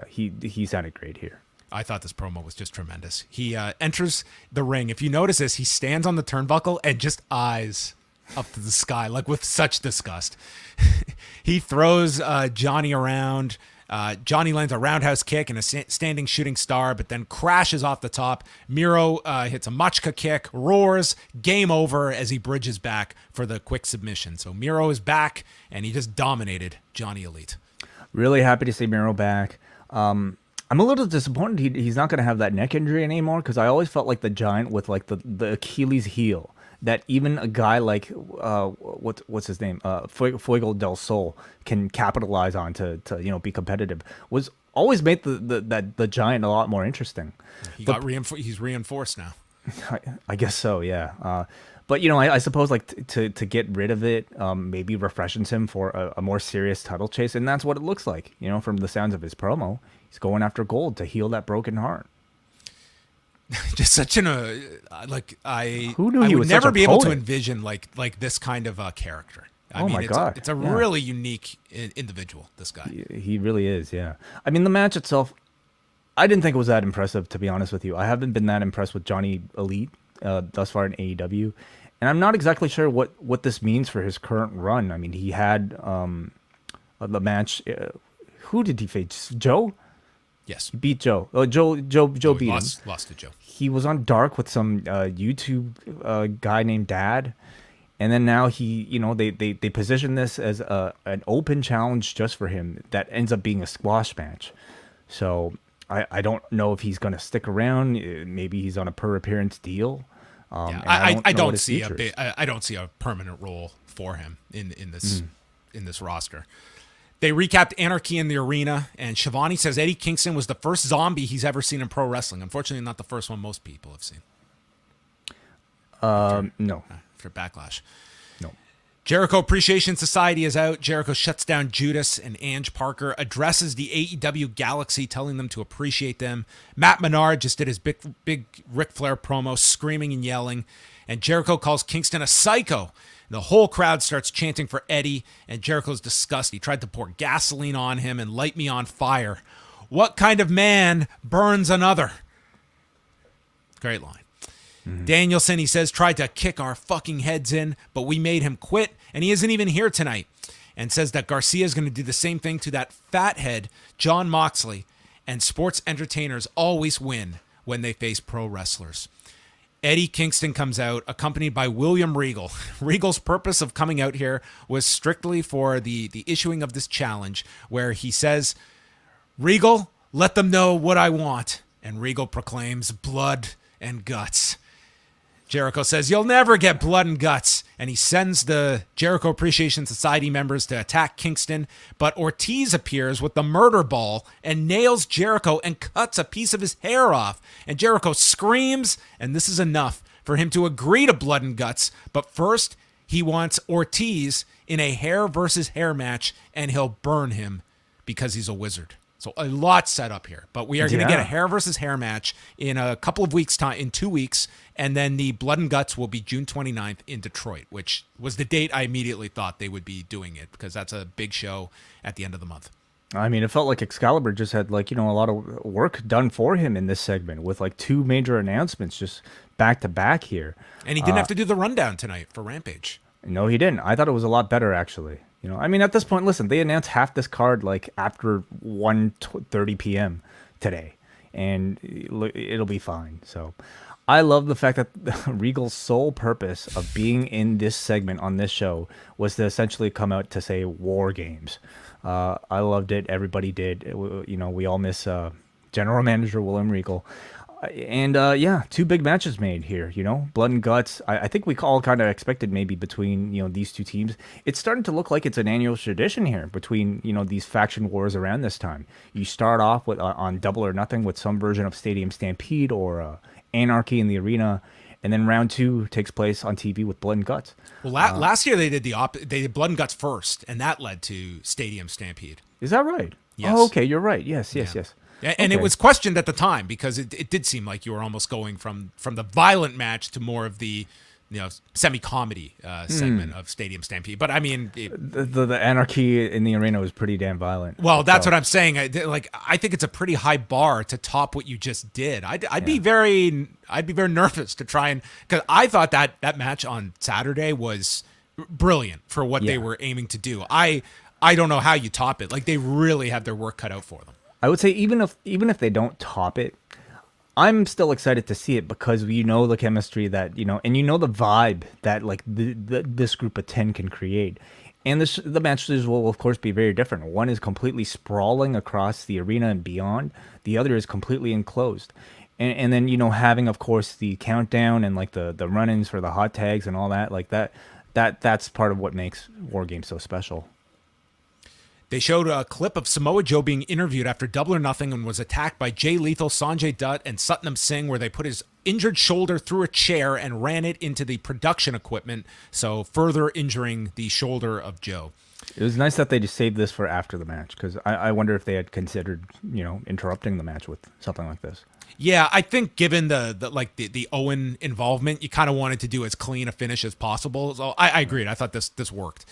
He sounded great here. I thought this promo was just tremendous. He enters the ring. If you notice this, he stands on the turnbuckle and just eyes up to the sky, like with such disgust. He throws Johnny around. Johnny lands a roundhouse kick and a standing shooting star, but then crashes off the top. Miro hits a Machka kick, roars, game over as he bridges back for the quick submission. So Miro is back, and he just dominated Johnny Elite. Really happy to see Miro back. I'm a little disappointed he's not going to have that neck injury anymore, because I always felt like the Giant with like the Achilles heel, that even a guy like what's his name, Fuego del Sol, can capitalize on to be competitive, was always made the Giant a lot more interesting. He's reinforced now. I guess so, yeah. But I suppose like to get rid of it, maybe refreshes him for a more serious title chase, and that's what it looks like. From the sounds of his promo, he's going after gold to heal that broken heart. Just such like Who knew I he would was never such a be able to poet? envision like this kind of character. I Oh mean, my God. It's a Yeah. really unique individual, this guy. He really is, yeah. I mean, the match itself, I didn't think it was that impressive, to be honest with you. I haven't been that impressed with Johnny Elite thus far in AEW, and I'm not exactly sure what this means for his current run. I mean, he had the match. Who did he face? Joe? Yes. He beat Joe. Joe beat him. Lost to Joe. He was on Dark with some YouTube guy named Dad. And then now they position this as an open challenge just for him that ends up being a squash match. So I don't know if he's going to stick around. Maybe he's on a per appearance deal. I don't see a permanent role for him in this roster. They recapped Anarchy in the Arena, and Shivani says Eddie Kingston was the first zombie he's ever seen in pro wrestling. Unfortunately, not the first one most people have seen. No. After Backlash. No. Jericho Appreciation Society is out. Jericho shuts down Judas, and Ange Parker addresses the AEW Galaxy, telling them to appreciate them. Matt Menard just did his big Ric Flair promo, screaming and yelling, and Jericho calls Kingston a psycho. The whole crowd starts chanting for Eddie, and Jericho's disgusted. He tried to pour gasoline on him and light me on fire. What kind of man burns another? Great line. Danielson, he says, tried to kick our fucking heads in, but we made him quit, and he isn't even here tonight. And says that Garcia is going to do the same thing to that fathead, Jon Moxley, and sports entertainers always win when they face pro wrestlers. Eddie Kingston comes out, accompanied by William Regal. Regal's purpose of coming out here was strictly for the issuing of this challenge, where he says, Regal, let them know what I want. And Regal proclaims blood and guts. Jericho says, you'll never get blood and guts. And he sends the Jericho Appreciation Society members to attack Kingston. But Ortiz appears with the murder ball and nails Jericho and cuts a piece of his hair off. And Jericho screams, and this is enough for him to agree to blood and guts. But first, he wants Ortiz in a hair versus hair match, and he'll burn him because he's a wizard. So a lot set up here, but we are going to get a hair versus hair match in a couple of weeks' time, in 2 weeks, and then the Blood and Guts will be June 29th in Detroit, which was the date I immediately thought they would be doing it, because that's a big show at the end of the month. I mean, it felt like Excalibur just had a lot of work done for him in this segment with two major announcements just back to back here. And he didn't have to do the rundown tonight for Rampage. No, he didn't. I thought it was a lot better, actually. I mean, at this point, listen, they announced half this card after 1:30 p.m. today, and it'll be fine. So I love the fact that Regal's sole purpose of being in this segment on this show was to essentially come out to say War Games. I loved it. Everybody did. We all miss General Manager William Regal. And 2 big matches made here, Blood and Guts. I think we all kind of expected maybe between, these two teams. It's starting to look like it's an annual tradition here between, these faction wars around this time. You start off with on Double or Nothing with some version of Stadium Stampede or Anarchy in the Arena. And then round 2 takes place on TV with Blood and Guts. Well, last year they did they did Blood and Guts first, and that led to Stadium Stampede. Is that right? Yes. Oh, okay, you're right. Yes. And it was questioned at the time because it did seem like you were almost going from the violent match to more of the semi-comedy segment of Stadium Stampede. But I mean, the Anarchy in the Arena was pretty damn violent. Well, that's what I'm saying. I think it's a pretty high bar to top what you just did. I'd be very nervous to try and, because I thought that match on Saturday was brilliant for what they were aiming to do. I don't know how you top it. They really have their work cut out for them. I would say even if they don't top it, I'm still excited to see it because the chemistry that and the vibe that this group of 10 can create, and the matches will of course be very different. One is completely sprawling across the arena and beyond. The other is completely enclosed, and then having of course the countdown and the run-ins for the hot tags and all that that's part of what makes War Games so special. They showed a clip of Samoa Joe being interviewed after Double or Nothing and was attacked by Jay Lethal, Sanjay Dutt, and Satnam Singh, where they put his injured shoulder through a chair and ran it into the production equipment, so further injuring the shoulder of Joe. It was nice that they just saved this for after the match, because I wonder if they had considered, interrupting the match with something like this. Yeah, I think given the Owen involvement, you kind of wanted to do as clean a finish as possible. So I agreed. I thought this worked.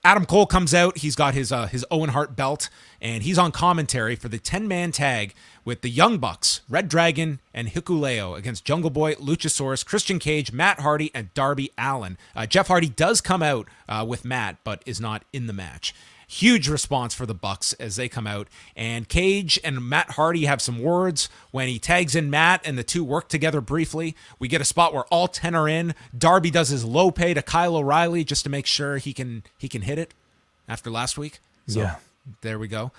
Adam Cole comes out. He's got his Owen Hart belt, and he's on commentary for the 10-man tag with the Young Bucks, Red Dragon, and Hikuleo against Jungle Boy, Luchasaurus, Christian Cage, Matt Hardy, and Darby Allin. Jeff Hardy does come out with Matt, but is not in the match. Huge response for the Bucks as they come out, and Cage and Matt Hardy have some words when he tags in Matt, and the two work together briefly. We get a spot where all 10 are in. Darby does his low pay to Kyle O'Reilly just to make sure he can hit it after last week. So yeah, there we go.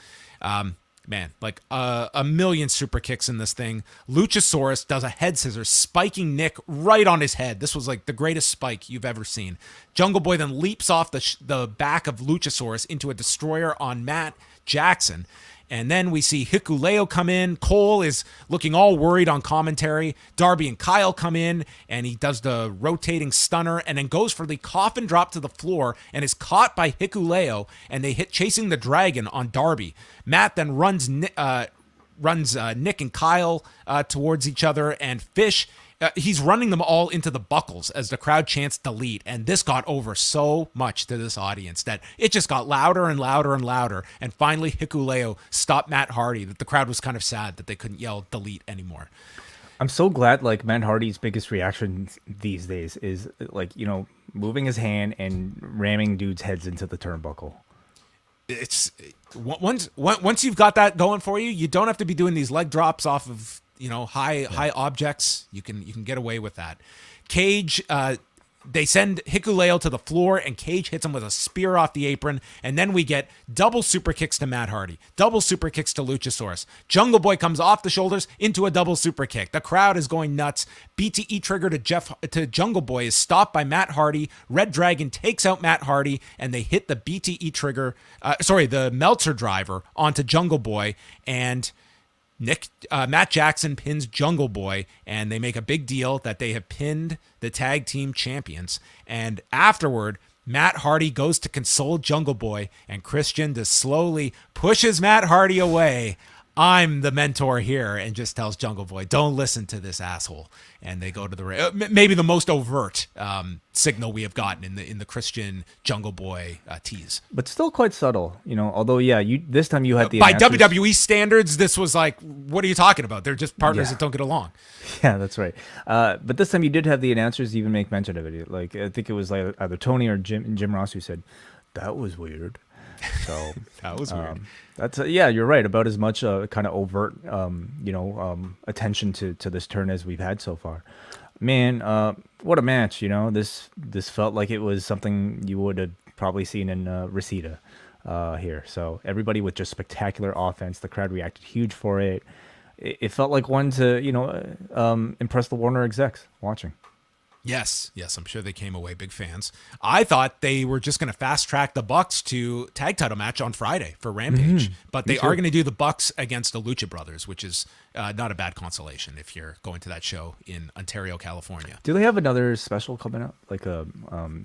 Man, like a million super kicks in this thing. Luchasaurus does a head scissors, spiking Nick right on his head. This was like the greatest spike you've ever seen. Jungle Boy then leaps off the back of Luchasaurus into a destroyer on Matt Jackson. And then we see Hikuleo come in. Cole is looking all worried on commentary. Darby and Kyle come in, and he does the rotating stunner and then goes for the coffin drop to the floor and is caught by Hikuleo, and they hit chasing the dragon on Darby. Matt then runs Nick and Kyle towards each other, and Fish, he's running them all into the buckles as the crowd chants delete. And this got over so much to this audience that it just got louder and louder and louder. And finally, Hikuleo stopped Matt Hardy, that the crowd was kind of sad that they couldn't yell delete anymore. I'm so glad, like, Matt Hardy's biggest reaction these days is, like, moving his hand and ramming dudes' heads into the turnbuckle. It's once you've got that going for you, you don't have to be doing these leg drops off of high objects. You can get away with that. Cage, they send Hikuleo to the floor, and Cage hits him with a spear off the apron, and then we get double super kicks to Matt Hardy, double super kicks to Luchasaurus. Jungle Boy comes off the shoulders into a double super kick. The crowd is going nuts. BTE trigger to Jungle Boy is stopped by Matt Hardy. Red Dragon takes out Matt Hardy, and they hit the BTE trigger, the Meltzer driver onto Jungle Boy, and Matt Jackson pins Jungle Boy, and they make a big deal that they have pinned the tag team champions. And afterward, Matt Hardy goes to console Jungle Boy, and Christian just slowly pushes Matt Hardy away. I'm the mentor here, and just tells Jungle Boy, don't listen to this asshole. And they go to the maybe the most overt signal we have gotten in the Christian Jungle Boy tease, but still quite subtle, Although, this time you had the by announcers. WWE standards, this was like, what are you talking about? They're just partners that don't get along. Yeah, that's right. But this time you did have the announcers even make mention of it. Like, I think it was like either Tony or Jim Ross who said that was weird. So that was weird. That's you're right. About as much kind of overt, attention to this turn as we've had so far. Man, what a match! This felt like it was something you would have probably seen in Reseda here. So everybody with just spectacular offense. The crowd reacted huge for it. It felt like one to impress the Warner execs watching. Yes, I'm sure they came away big fans. I thought they were just going to fast track the Bucks to tag title match on Friday for Rampage, but they are going to do the Bucks against the Lucha Brothers, which is not a bad consolation if you're going to that show in Ontario, California. Do they have another special coming up, like a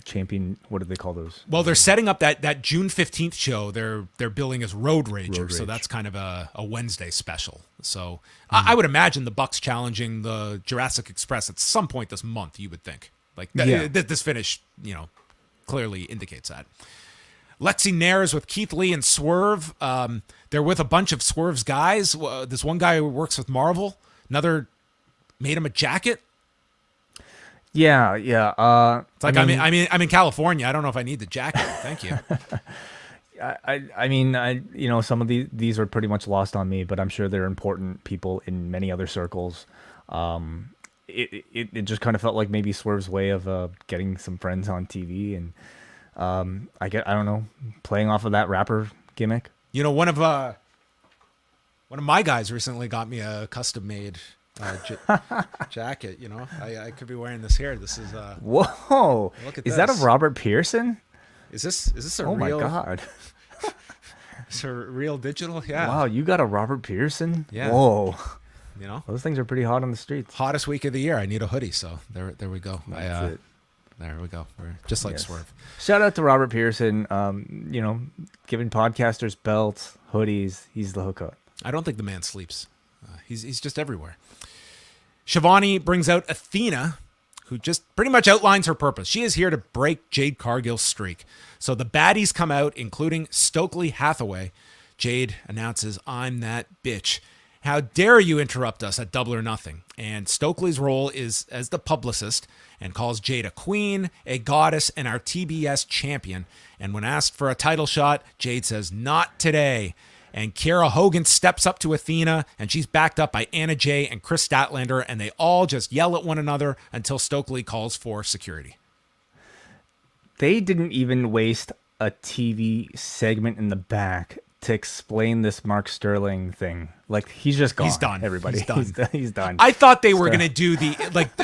champion? What do they call those? Well, they're setting up that June 15th show. They're billing as Road Rager, so that's kind of a Wednesday special. So I would imagine the Bucks challenging the Jurassic Express at some point this month. You would think, like this finish, clearly indicates that. Lexi Nair's with Keith Lee and Swerve. They're with a bunch of Swerve's guys. This one guy who works with Marvel. Another made him a jacket. Yeah. It's like I'm in California. I don't know if I need the jacket. Thank you. I mean, some of these are pretty much lost on me, but I'm sure they're important people in many other circles. It just kind of felt like maybe Swerve's way of getting some friends on TV, and I don't know, playing off of that rapper gimmick. One of my guys recently got me a custom made jacket. I could be wearing this here. This is whoa! Look at is this. that a Robert Pearson? Is this a oh real? Oh my god! It's a real digital. Yeah. Wow, you got a Robert Pearson? Yeah. Whoa. You know, Those things are pretty hot on the streets. hottest week of the year. I need a hoodie, so there we go. That's it. There we go. We're just like Yes. Swerve. Shout out to Robert Pearson. Giving podcasters belts, hoodies. He's the hookup. I don't think the man sleeps. He's just everywhere. Shivani brings out Athena, who just pretty much outlines her purpose. She is here to break Jade Cargill's streak. So the baddies come out, including Stokely Hathaway. Jade announces, "I'm that bitch. How dare you interrupt us at Double or Nothing?" And Stokely's role is as the publicist and calls Jade a queen, a goddess, and our TBS champion. And when asked for a title shot, Jade says, "Not today." And Kiera Hogan steps up to Athena, and she's backed up by Anna Jay and Chris Statlander, and they all just yell at one another until Stokely calls for security. They didn't even waste a TV segment in the back to explain this Mark Sterling thing. Like, he's just gone. He's done. Everybody. He's done. He's done. I thought they were going to do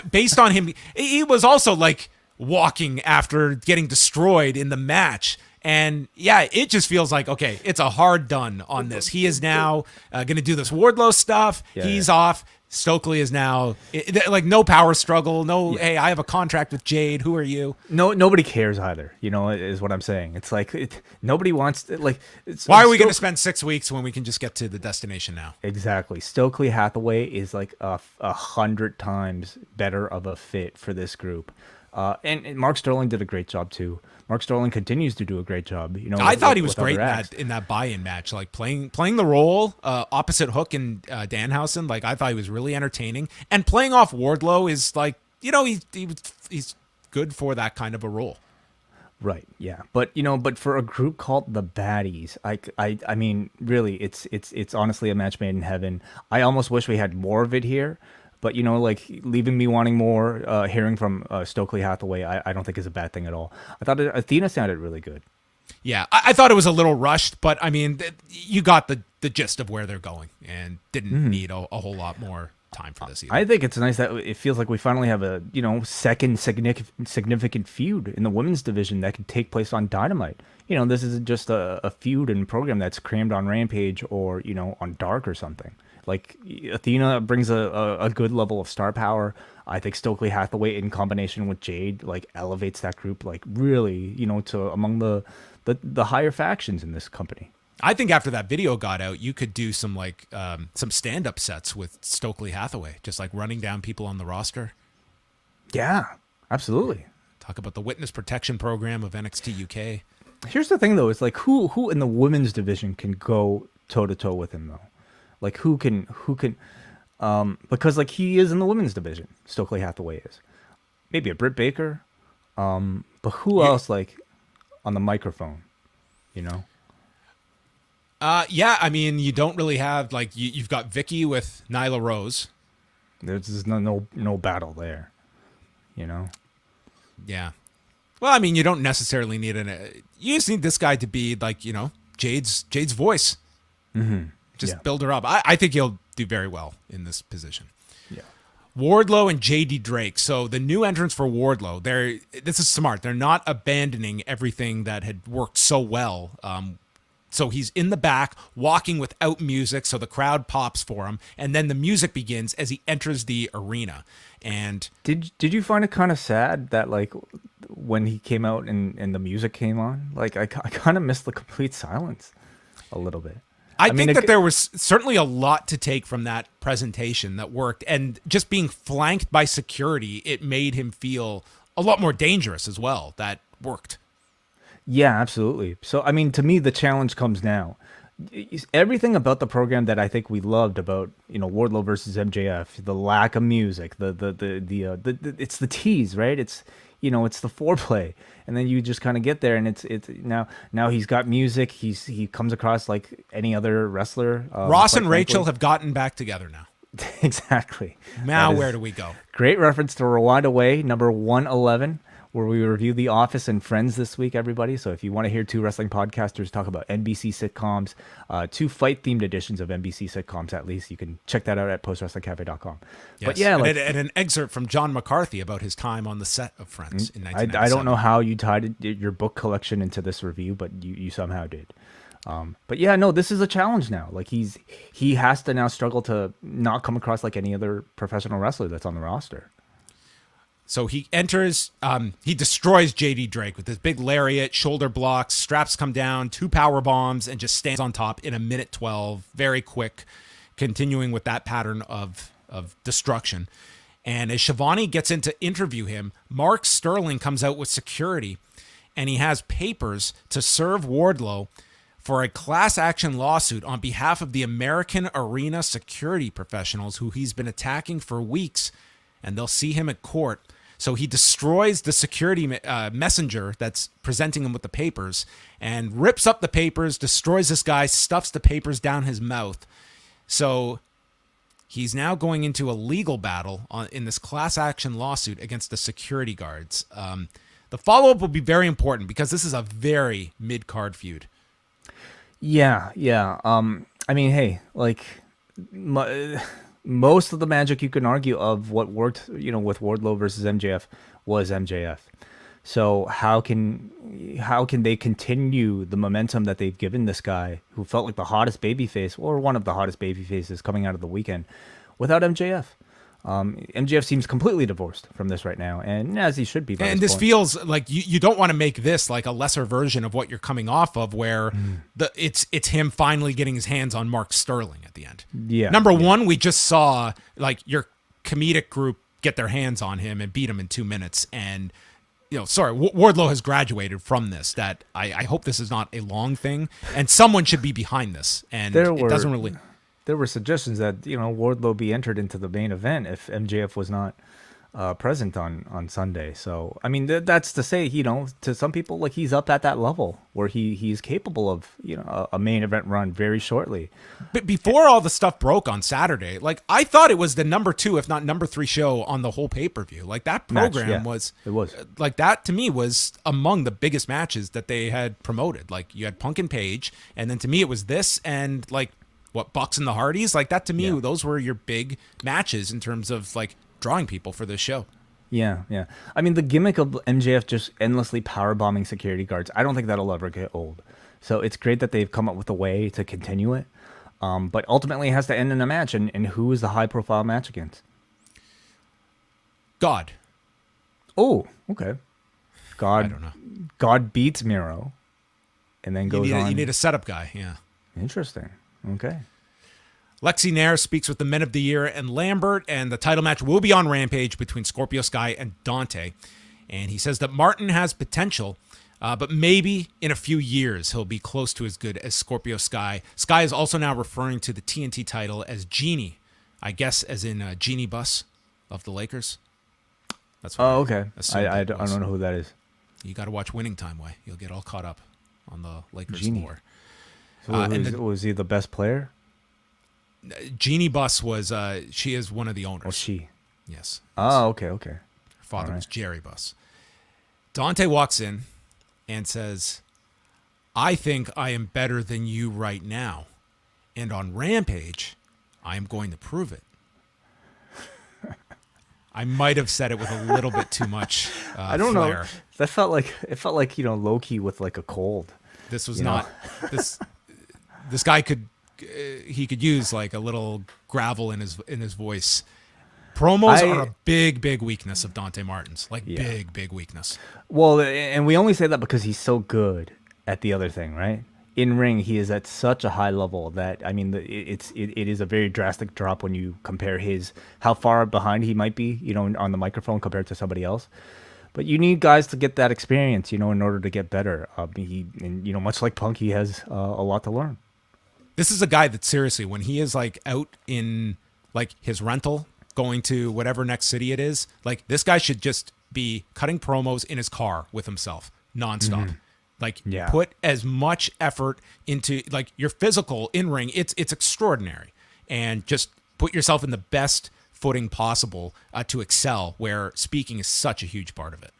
based on him. He was also like walking after getting destroyed in the match. And yeah, it just feels like, okay, it's a hard done on this. He is now going to do this Wardlow stuff. He's off. Stokely is now like no power struggle. No, hey, I have a contract with Jade. Who are you? No, nobody cares either. Is what I'm saying. It's like nobody wants to, like. Why are we going to spend 6 weeks when we can just get to the destination now? Exactly. Stokely Hathaway is like 100 times better of a fit for this group. And Mark Sterling did a great job too. Mark Sterling continues to do a great job. I thought he was great in that buy-in match, like playing the role opposite Hook and Danhausen. Like, I thought he was really entertaining, and playing off Wardlow is like, he's good for that kind of a role. Right. Yeah. But for a group called the Baddies, I mean, really, it's honestly a match made in heaven. I almost wish we had more of it here. But, like, leaving me wanting more, hearing from Stokely Hathaway, I don't think is a bad thing at all. I thought Athena sounded really good. Yeah, I thought it was a little rushed, but, I mean, you got the gist of where they're going and didn't need a whole lot more time for this either. I think it's nice that it feels like we finally have a, second significant feud in the women's division that can take place on Dynamite. This isn't just a feud and program that's crammed on Rampage or, on Dark or something. Like, Athena brings a good level of star power. I think Stokely Hathaway in combination with Jade, like, elevates that group, like, really, to among the higher factions in this company. I think after that video got out, you could do some some stand-up sets with Stokely Hathaway, just like running down people on the roster. Yeah, absolutely. Talk about the witness protection program of NXT UK. Here's the thing, though, is like who in the women's division can go toe to toe with him, though? Like, who can because like he is in the women's division, Stokely Hathaway is. Maybe a Britt Baker, but who else, like, on the microphone, Yeah, I mean, you don't really have, like, you've got Vicky with Nyla Rose. There's no battle there, Yeah. Well, I mean, you don't necessarily need you just need this guy to be like, Jade's voice. Mm-hmm. Just build her up. I think he'll do very well in this position. Yeah. Wardlow and JD Drake. So the new entrants for Wardlow, this is smart. They're not abandoning everything that had worked so well. So he's in the back, walking without music, so the crowd pops for him, and then the music begins as he enters the arena. And did you find it kind of sad that, like, when he came out and the music came on, like, I kind of missed the complete silence a little bit. I think that there was certainly a lot to take from that presentation that worked, and just being flanked by security, it made him feel a lot more dangerous as well. That worked. Yeah, absolutely. So, I mean, to me, the challenge comes now. Everything about the program that I think we loved about, Wardlow versus MJF, the lack of music, it's the tease, right? It's, it's the foreplay, and then you just kind of get there, and it's now he's got music. He comes across like any other wrestler. Ross and Rachel have gotten back together now. Exactly. Now where do we go? Great reference to Rewind-A-Dynamite, number 111. Where we review The Office and Friends this week, everybody. So if you want to hear two wrestling podcasters talk about NBC sitcoms, two fight-themed editions of NBC sitcoms at least, you can check that out at postwrestlingcafe.com. Yes. But yeah, and an excerpt from John McCarthy about his time on the set of Friends in 1997. I don't know how you tied your book collection into this review, but you somehow did. But yeah, no, this is a challenge now. Like he has to now struggle to not come across like any other professional wrestler that's on the roster. So he enters, he destroys JD Drake with his big lariat, shoulder blocks, straps come down, 2 power bombs, and just stands on top in a minute 12. Very quick, continuing with that pattern of destruction. And as Shivani gets in to interview him, Mark Sterling comes out with security, and he has papers to serve Wardlow for a class action lawsuit on behalf of the American Arena security professionals who he's been attacking for weeks, and they'll see him at court. So he destroys the security messenger that's presenting him with the papers and rips up the papers, destroys this guy, stuffs the papers down his mouth. So he's now going into a legal battle in this class action lawsuit against the security guards. The follow-up will be very important because this is a very mid-card feud. Yeah. I mean, hey, like most of the magic you can argue of what worked, with Wardlow versus MJF was MJF. So how can they continue the momentum that they've given this guy who felt like the hottest babyface or one of the hottest babyfaces coming out of the weekend without MJF? MJF seems completely divorced from this right now, and as he should be. And this feels like you don't want to make this like a lesser version of what you're coming off of, where it's him finally getting his hands on Mark Sterling at the end. Yeah. Number one, we just saw like your comedic group get their hands on him and beat him in 2 minutes, and Wardlow has graduated from this. That I hope this is not a long thing, and someone should be behind this, and it doesn't really. There were suggestions that Wardlow be entered into the main event if MJF was not present on Sunday. So I mean that's to say, to some people, like, he's up at that level where he's capable of a main event run very shortly. But before all the stuff broke on Saturday, like, I thought it was the number 2, if not number 3 show on the whole pay-per-view. Like, that program was like, that to me was among the biggest matches that they had promoted. Like, you had Punk and Page, and then to me it was this and like Bucks and the Hardys. Like, that to me, those were your big matches in terms of like drawing people for this show. Yeah. I mean, the gimmick of MJF just endlessly power bombing security guards, I don't think that'll ever get old. So it's great that they've come up with a way to continue it. But ultimately it has to end in a match, and who is the high profile match against? God. Oh, okay. God. I don't know. God beats Miro and then goes on. You need a setup guy, yeah. Interesting. Okay. Lexi Nair speaks with the Men of the Year and Lambert, and the title match will be on Rampage between Scorpio Sky and Dante. And he says that Martin has potential, but maybe in a few years he'll be close to as good as Scorpio Sky. Sky is also now referring to the TNT title as Genie, I guess as in Genie Bus of the Lakers. That's what okay. I don't know who that is. You got to watch Winning Time, Way. You'll get all caught up on the Lakers lore. So was he the best player? Jeannie Buss was, she is one of the owners. Oh, she? Yes. Okay. Her father was Jerry Buss. Dante walks in and says, I think I am better than you right now. And on Rampage, I am going to prove it. I might have said it with a little bit too much I don't flair. know. That felt like Loki with like a cold. This was not this guy could use like a little gravel in his voice. Promos are a big weakness of Dante Martin's. Like, big weakness. Well, and we only say that because he's so good at the other thing, right? In ring, he is at such a high level that, I mean, it is a very drastic drop when you compare how far behind he might be, on the microphone compared to somebody else. But you need guys to get that experience, in order to get better. Much like Punk, he has a lot to learn. This is a guy that, seriously, when he is like out in like his rental, going to whatever next city it is, like, this guy should just be cutting promos in his car with himself nonstop. Mm-hmm. Like, put as much effort into like your physical in ring. It's extraordinary, and just put yourself in the best footing possible to excel, where speaking is such a huge part of it.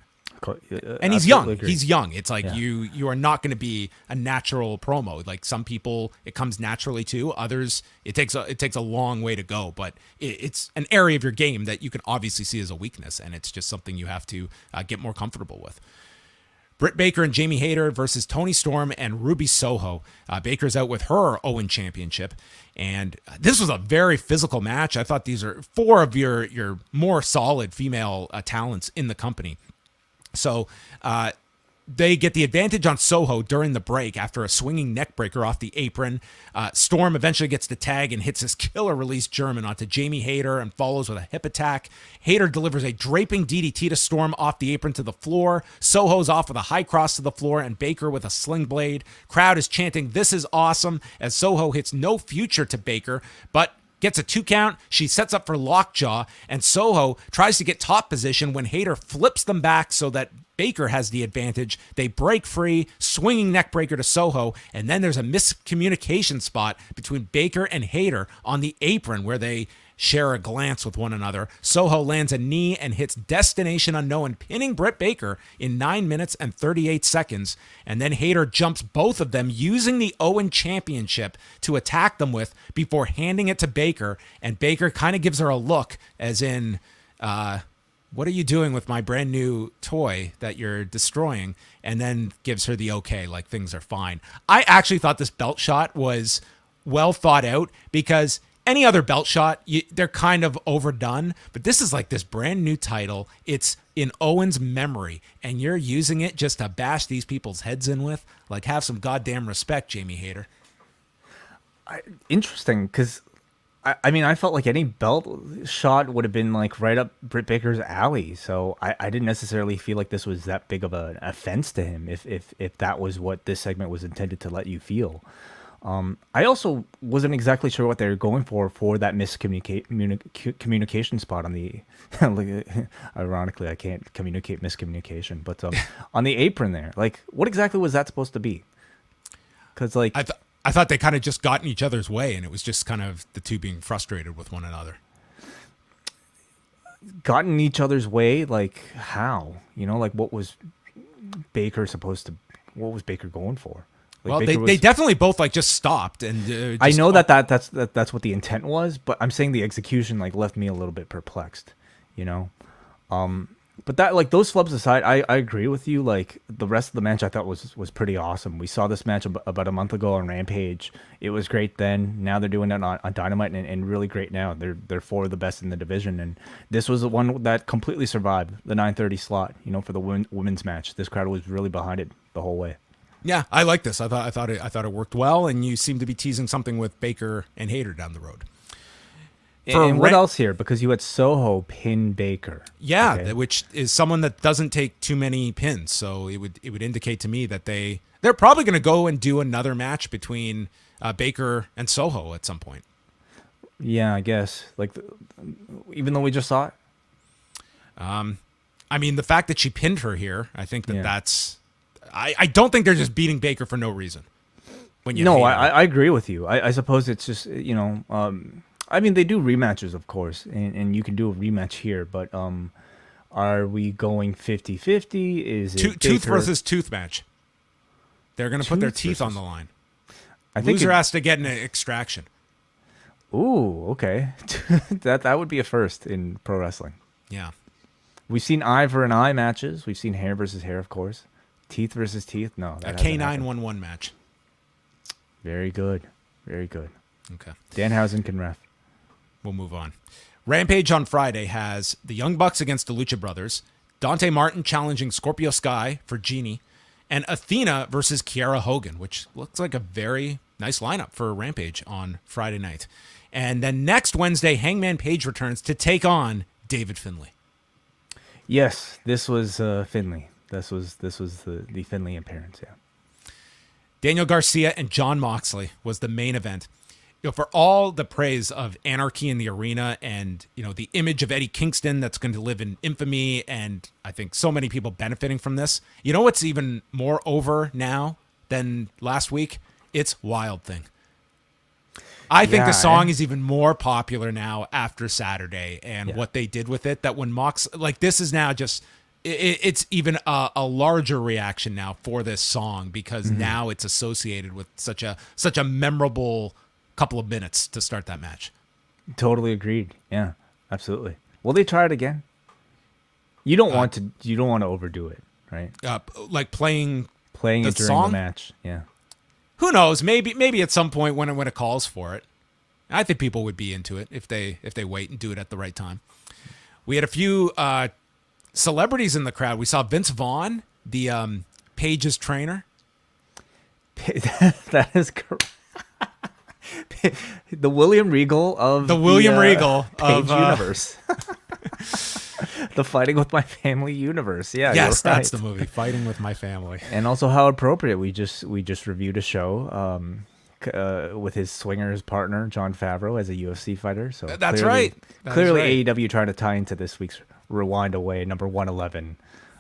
And he's young. Agree. He's young. It's like you are not going to be a natural promo. Like, some people, it comes naturally to. Others, it takes a long way to go. But it's an area of your game that you can obviously see as a weakness, and it's just something you have to get more comfortable with. Britt Baker and Jamie Hayter versus Toni Storm and Ruby Soho. Baker's out with her Owen Championship. And this was a very physical match. I thought these are four of your more solid female talents in the company. So they get the advantage on Soho during the break after a swinging neck breaker off the apron. Storm eventually gets the tag and hits his killer release German onto Jamie Hayter and follows with a hip attack. Hayter delivers a draping DDT to Storm off the apron to the floor. Soho's off with a high cross to the floor and Baker with a sling blade. Crowd is chanting, "This is awesome," as Soho hits no future to Baker, but gets a 2 count. She sets up for lockjaw, and Soho tries to get top position when Hayter flips them back so that Baker has the advantage. They break free, swinging neck breaker to Soho, and then there's a miscommunication spot between Baker and Hayter on the apron where they share a glance with one another. Soho lands a knee and hits Destination Unknown, pinning Britt Baker in 9 minutes and 38 seconds. And then Hayter jumps both of them using the Owen Championship to attack them with before handing it to Baker. And Baker kind of gives her a look as in, what are you doing with my brand new toy that you're destroying? And then gives her the okay, like things are fine. I actually thought this belt shot was well thought out because any other belt shot, they're kind of overdone, but this is like this brand new title. It's in Owen's memory, and you're using it just to bash these people's heads in with. Like, have some goddamn respect, Jamie Hayter. Interesting, because I mean, I felt like any belt shot would have been like right up Britt Baker's alley. So I didn't necessarily feel like this was that big of an offense to him, if that was what this segment was intended to let you feel. I also wasn't exactly sure what they were going for that communication spot on the. Ironically, I can't communicate miscommunication, but on the apron there, like, what exactly was that supposed to be? Because like I thought they kind of just got in each other's way, and it was just kind of the two being frustrated with one another. Got in each other's way, like how? You know, like what was Baker going for? Like, well, they definitely both like just stopped, and I know that's what the intent was, but I'm saying the execution like left me a little bit perplexed, you know. But that, like, those flubs aside, I agree with you. Like, the rest of the match I thought was pretty awesome. We saw this match about a month ago on Rampage. It was great then. Now they're doing it on Dynamite, and really great now. They're four of the best in the division, and this was the one that completely survived the 9:30 slot. You know, for the women's match, this crowd was really behind it the whole way. Yeah, I like this. I thought it worked well, and you seem to be teasing something with Baker and Hayter down the road. And what else here? Because you had Soho pin Baker. Yeah, okay. Which is someone that doesn't take too many pins. So it would indicate to me that they're probably going to go and do another match between Baker and Soho at some point. Yeah, I guess. Like, even though we just saw it. I mean, the fact that she pinned her here, I think that's. I don't think they're just beating Baker for no reason. I agree with you. I suppose it's just, you know. I mean, they do rematches, of course, and you can do a rematch here, but are we going 50-50? Is it tooth versus tooth match? They're going to put their teeth on the line. I think loser has to get an extraction. Ooh, okay. that would be a first in pro wrestling. Yeah. We've seen eye for an eye matches. We've seen hair versus hair, of course. Teeth versus teeth. No. A K9-1-1 match. Very good. Very good. Okay. Danhausen can ref. We'll move on. Rampage on Friday has the Young Bucks against the Lucha Brothers, Dante Martin challenging Scorpio Sky for Genie, and Athena versus Kiara Hogan, which looks like a very nice lineup for Rampage on Friday night. And then next Wednesday, Hangman Page returns to take on David Finlay. Yes, this was Finlay. This was the Finlay appearance, yeah. Daniel Garcia and Jon Moxley was the main event. You know, for all the praise of Anarchy in the Arena and, you know, the image of Eddie Kingston that's going to live in infamy, and I think so many people benefiting from this. You know what's even more over now than last week? It's Wild Thing. I think the song is even more popular now after Saturday and what they did with it, that when this is now just, it's even a larger reaction now for this song because now it's associated with such a memorable couple of minutes to start that match. Totally agreed. Yeah, absolutely. Will they try it again? You don't want to overdo it, right? Like playing Playing the it during song? the match. Yeah. Who knows? Maybe at some point when it calls for it. I think people would be into it if they wait and do it at the right time. We had a few celebrities in the crowd. We saw Vince Vaughn, the Paige's trainer. That is correct. The William Regal of of Page universe. The Fighting with My Family universe. Yeah, yes, you're right. that's the movie, Fighting with My Family. And also how appropriate. We just reviewed a show with his swingers partner Jon Favreau as a UFC fighter. So That's right. Clearly, AEW trying to tie into this week's Rewind-A-Way number 111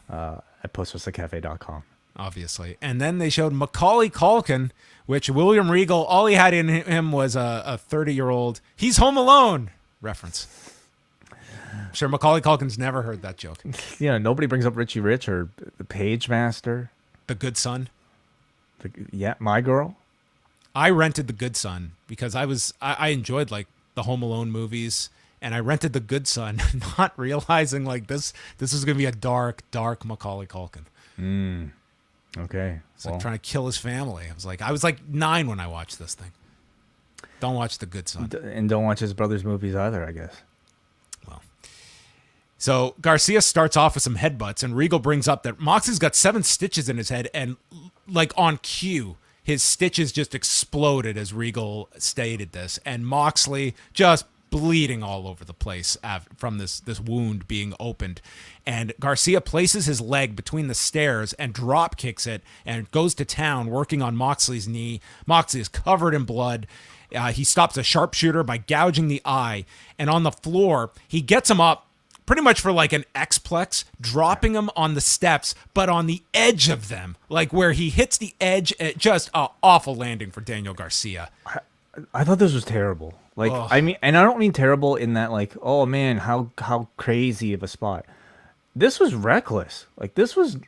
at postwrestlingcafe.com. Obviously. And then they showed Macaulay Culkin, which William Regal, all he had in him was a 30-year-old, he's home alone reference. I'm sure Macaulay Culkin's never heard that joke. Yeah, nobody brings up Richie Rich or the Page Master. The Good Son. My Girl. I rented The Good Son because I enjoyed like the Home Alone movies, and I rented The Good Son, not realizing like this is going to be a dark Macaulay Culkin. Okay. It's like trying to kill his family. I was like 9 when I watched this thing. Don't watch The Good Son. And don't watch his brother's movies either, I guess. Well, so Garcia starts off with some headbutts, and Regal brings up that Moxley's got 7 stitches in his head, and like on cue, his stitches just exploded as Regal stated this, and Moxley just bleeding all over the place from this wound being opened. And Garcia places his leg between the stairs and drop kicks it and goes to town working on Moxley's knee. Moxley is covered in blood. He stops a sharpshooter by gouging the eye, and on the floor he gets him up pretty much for like an X-plex, dropping him on the steps, but on the edge of them, like where he hits the edge. Just an awful landing for Daniel Garcia. I thought this was terrible. Like, ugh. I mean, and I don't mean terrible in that, like, oh man, how crazy of a spot. This was reckless. Like, this was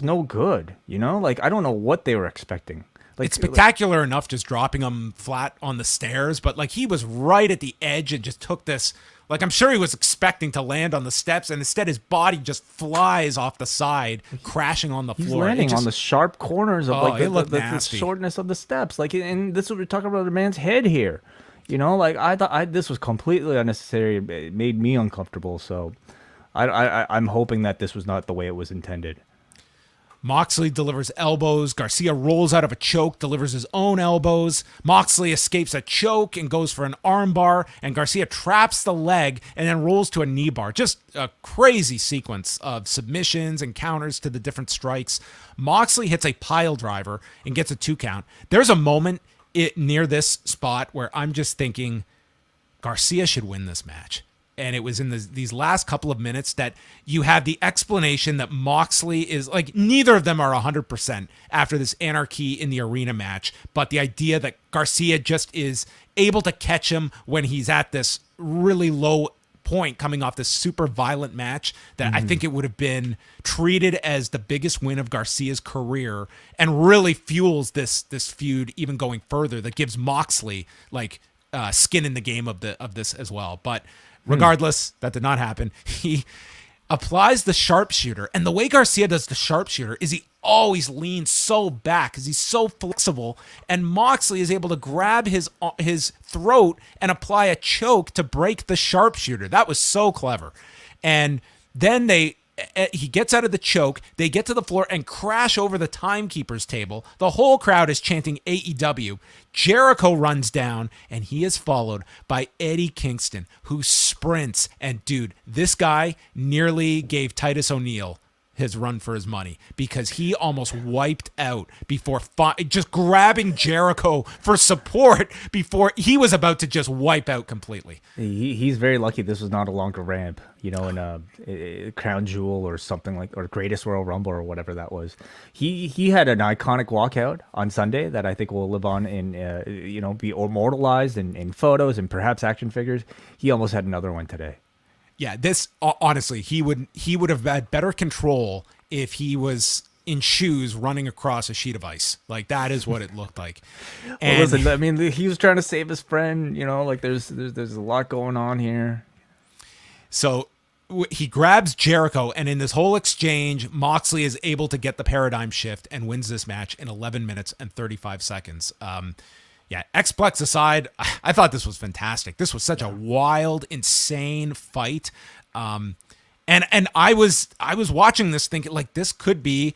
no good. You know, like I don't know what they were expecting. Like, it's spectacular enough just dropping him flat on the stairs, but like he was right at the edge and just took this. Like, I'm sure he was expecting to land on the steps, and instead his body just flies off the side, crashing on the floor. He's landing on the sharp corners of the nasty. shortness of the steps. Like, and this is what we're talking about, a man's head here. You know, like I thought this was completely unnecessary. It made me uncomfortable. So I'm hoping that this was not the way it was intended. Moxley delivers elbows. Garcia rolls out of a choke, delivers his own elbows. Moxley escapes a choke and goes for an armbar, and Garcia traps the leg and then rolls to a knee bar. Just a crazy sequence of submissions and counters to the different strikes. Moxley hits a pile driver and gets a 2 count. There's a moment near this spot where I'm just thinking Garcia should win this match. And it was in these last couple of minutes that you have the explanation that Moxley is like, neither of them are 100% after this Anarchy in the Arena match, but the idea that Garcia just is able to catch him when he's at this really low point coming off this super violent match, that I think it would have been treated as the biggest win of Garcia's career and really fuels this feud even going further, that gives Moxley like skin in the game of this as well. But regardless, that did not happen. He applies the sharpshooter, and the way Garcia does the sharpshooter is he always leans so back because he's so flexible, and Moxley is able to grab his throat and apply a choke to break the sharpshooter. That was so clever. And then he gets out of the choke, they get to the floor and crash over the timekeeper's table. The whole crowd is chanting AEW. Jericho runs down, and he is followed by Eddie Kingston, who sprints. And dude, this guy nearly gave Titus O'Neil his run for his money, because he almost wiped out before just grabbing Jericho for support before he was about to just wipe out completely. He's very lucky this was not a longer ramp, you know, in a Crown Jewel or something like, or Greatest Royal Rumble or whatever that was. He had an iconic walkout on Sunday that I think will live on in, be immortalized in photos and perhaps action figures. He almost had another one today. Yeah, this honestly, he would have had better control if he was in shoes running across a sheet of ice. Like, that is what it looked like. And well, listen, I mean, he was trying to save his friend. You know, like there's a lot going on here. So he grabs Jericho, and in this whole exchange, Moxley is able to get the paradigm shift and wins this match in 11 minutes and 35 seconds. Yeah, X-Plex aside, I thought this was fantastic. This was such a wild, insane fight. And I was watching this thinking, like, this could be,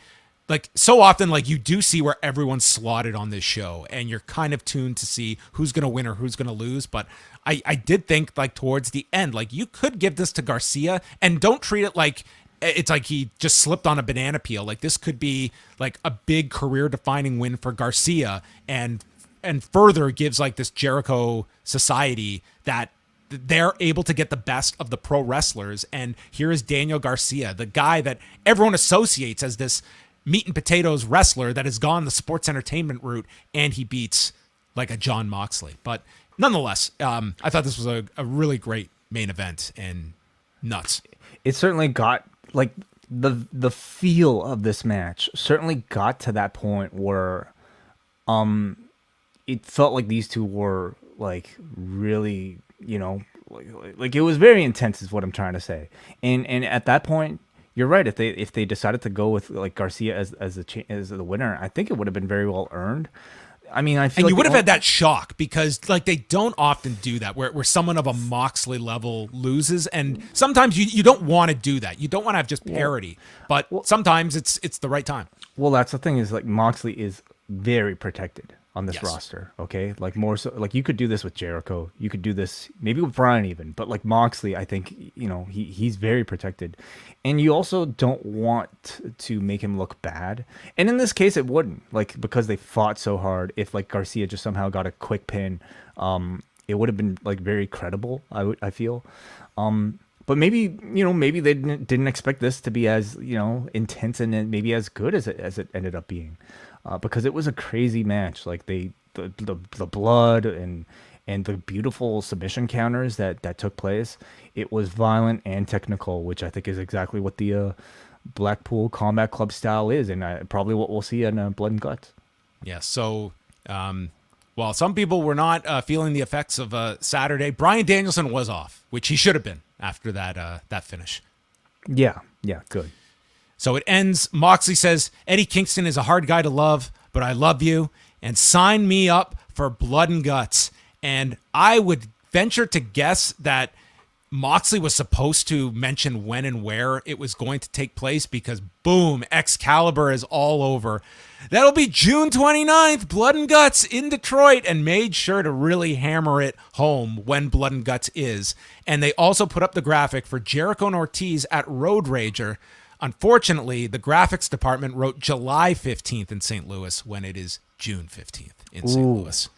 like, so often, like, you do see where everyone's slotted on this show, and you're kind of tuned to see who's going to win or who's going to lose. But I did think, like, towards the end, like, you could give this to Garcia, and don't treat it like it's like he just slipped on a banana peel. Like, this could be, like, a big career-defining win for Garcia, and further gives, like, this Jericho society that they're able to get the best of the pro wrestlers. And here is Daniel Garcia, the guy that everyone associates as this meat and potatoes wrestler that has gone the sports entertainment route, and he beats, like, a Jon Moxley. But nonetheless, I thought this was a really great main event and nuts. It certainly got, like, the feel of this match certainly got to that point where it felt like these two were, like, really, you know, like it was very intense is what I'm trying to say. And at that point, you're right. If they decided to go with, like, Garcia as the winner, I think it would have been very well earned. I mean, I feel and like you would have had that shock, because, like, they don't often do that where someone of a Moxley level loses, and sometimes you don't want to do that. You don't want to have just parity, but sometimes it's the right time. Well, that's the thing, is, like, Moxley is very protected on this Yes. roster, okay? Like, more so, like, you could do this with Jericho, you could do this maybe with Bryan even, but, like, Moxley, I think, you know, he's very protected, and you also don't want to make him look bad. And in this case, it wouldn't, like, because they fought so hard. If, like, Garcia just somehow got a quick pin, it would have been, like, very credible. I feel. But maybe, you know, maybe they didn't expect this to be as, you know, intense and maybe as good as it ended up being. Because it was a crazy match. Like, the blood and the beautiful submission counters that took place. It was violent and technical, which I think is exactly what the Blackpool Combat Club style is, and probably what we'll see in Blood and Guts. Yeah. So, while some people were not feeling the effects of Saturday, Bryan Danielson was off, which he should have been after that finish. Yeah, good. So it ends. Moxley says, Eddie Kingston is a hard guy to love, but I love you, and sign me up for Blood and Guts. And I would venture to guess that Moxley was supposed to mention when and where it was going to take place, because boom, Excalibur is all over. That'll be June 29th, Blood and Guts in Detroit, and made sure to really hammer it home when Blood and Guts is. And they also put up the graphic for Jericho and Ortiz at Road Rager. Unfortunately, the graphics department wrote July 15th in St. Louis when it is June 15th in St. Louis.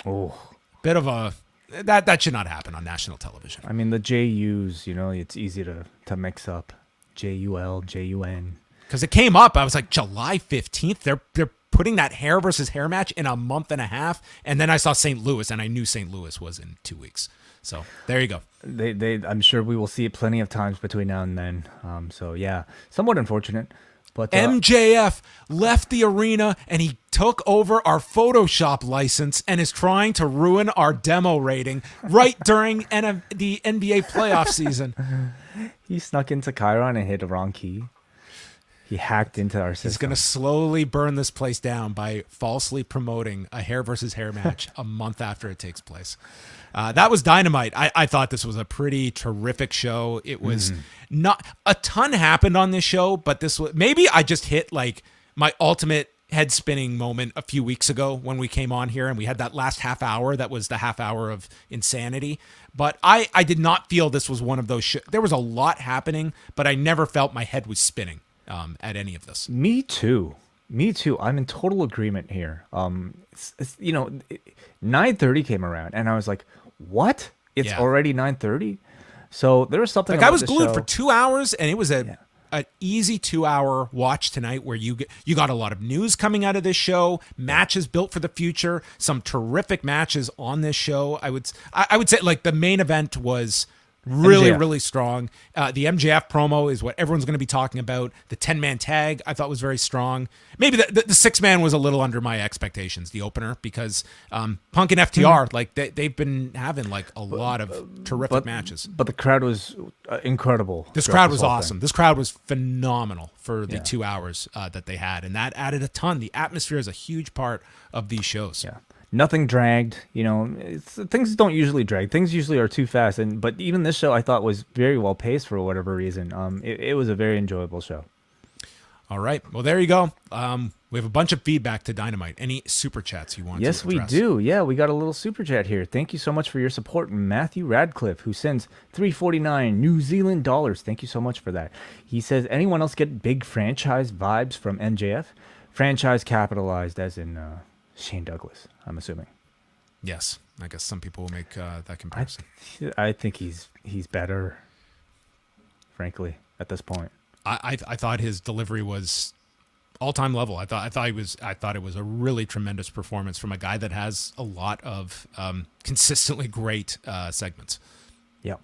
Oh, bit of a that should not happen on national television. I mean, the JUs, you know, it's easy to mix up. JUL, JUN. Because it came up, I was like, July 15th? They're putting that hair versus hair match in a month and a half, and then I saw St. Louis, and I knew St. Louis was in 2 weeks. So there you go. I'm sure we will see it plenty of times between now and then. So yeah, somewhat unfortunate. But MJF left the arena and he took over our Photoshop license and is trying to ruin our demo rating right during the NBA playoff season. He snuck into Chiron and hit the wrong key. He hacked into our system. He's going to slowly burn this place down by falsely promoting a hair versus hair match a month after it takes place. That was Dynamite. I thought this was a pretty terrific show. It was not a ton happened on this show, but this was maybe I just hit like my ultimate head spinning moment a few weeks ago when we came on here and we had that last half hour. That was the half hour of insanity. But I did not feel this was one of those shows. There was a lot happening, but I never felt my head was spinning at any of this. Me too. I'm in total agreement here. It's 9:30 came around and I was like, what? It's already 9:30? So there was something like about I was glued show. for 2 hours, and it was an easy 2 hour watch tonight where you got a lot of news coming out of this show, matches built for the future, some terrific matches on this show. I would say like the main event was Really, MJF. really strong. The MJF promo is what everyone's going to be talking about. The 10-man tag I thought was very strong. Maybe the 6-man was a little under my expectations, the opener, because Punk and FTR, like they've been having like a lot of terrific matches. But the crowd was incredible. This crowd was awesome. This crowd was phenomenal for the 2 hours that they had, and that added a ton. The atmosphere is a huge part of these shows. Yeah. Nothing dragged, things don't usually drag. Things usually are too fast. But even this show I thought was very well paced for whatever reason. It was a very enjoyable show. All right. Well, there you go. We have a bunch of feedback to Dynamite. Any super chats you want to address? Yes, we do. Yeah, we got a little super chat here. Thank you so much for your support, Matthew Radcliffe, who sends 349 New Zealand dollars. Thank you so much for that. He says, anyone else get big franchise vibes from MJF? Franchise capitalized as in Shane Douglas, I'm assuming. Yes, I guess some people will make that comparison. I think he's better, frankly, at this point. I thought his delivery was all-time level. I thought it was a really tremendous performance from a guy that has a lot of consistently great segments. Yep.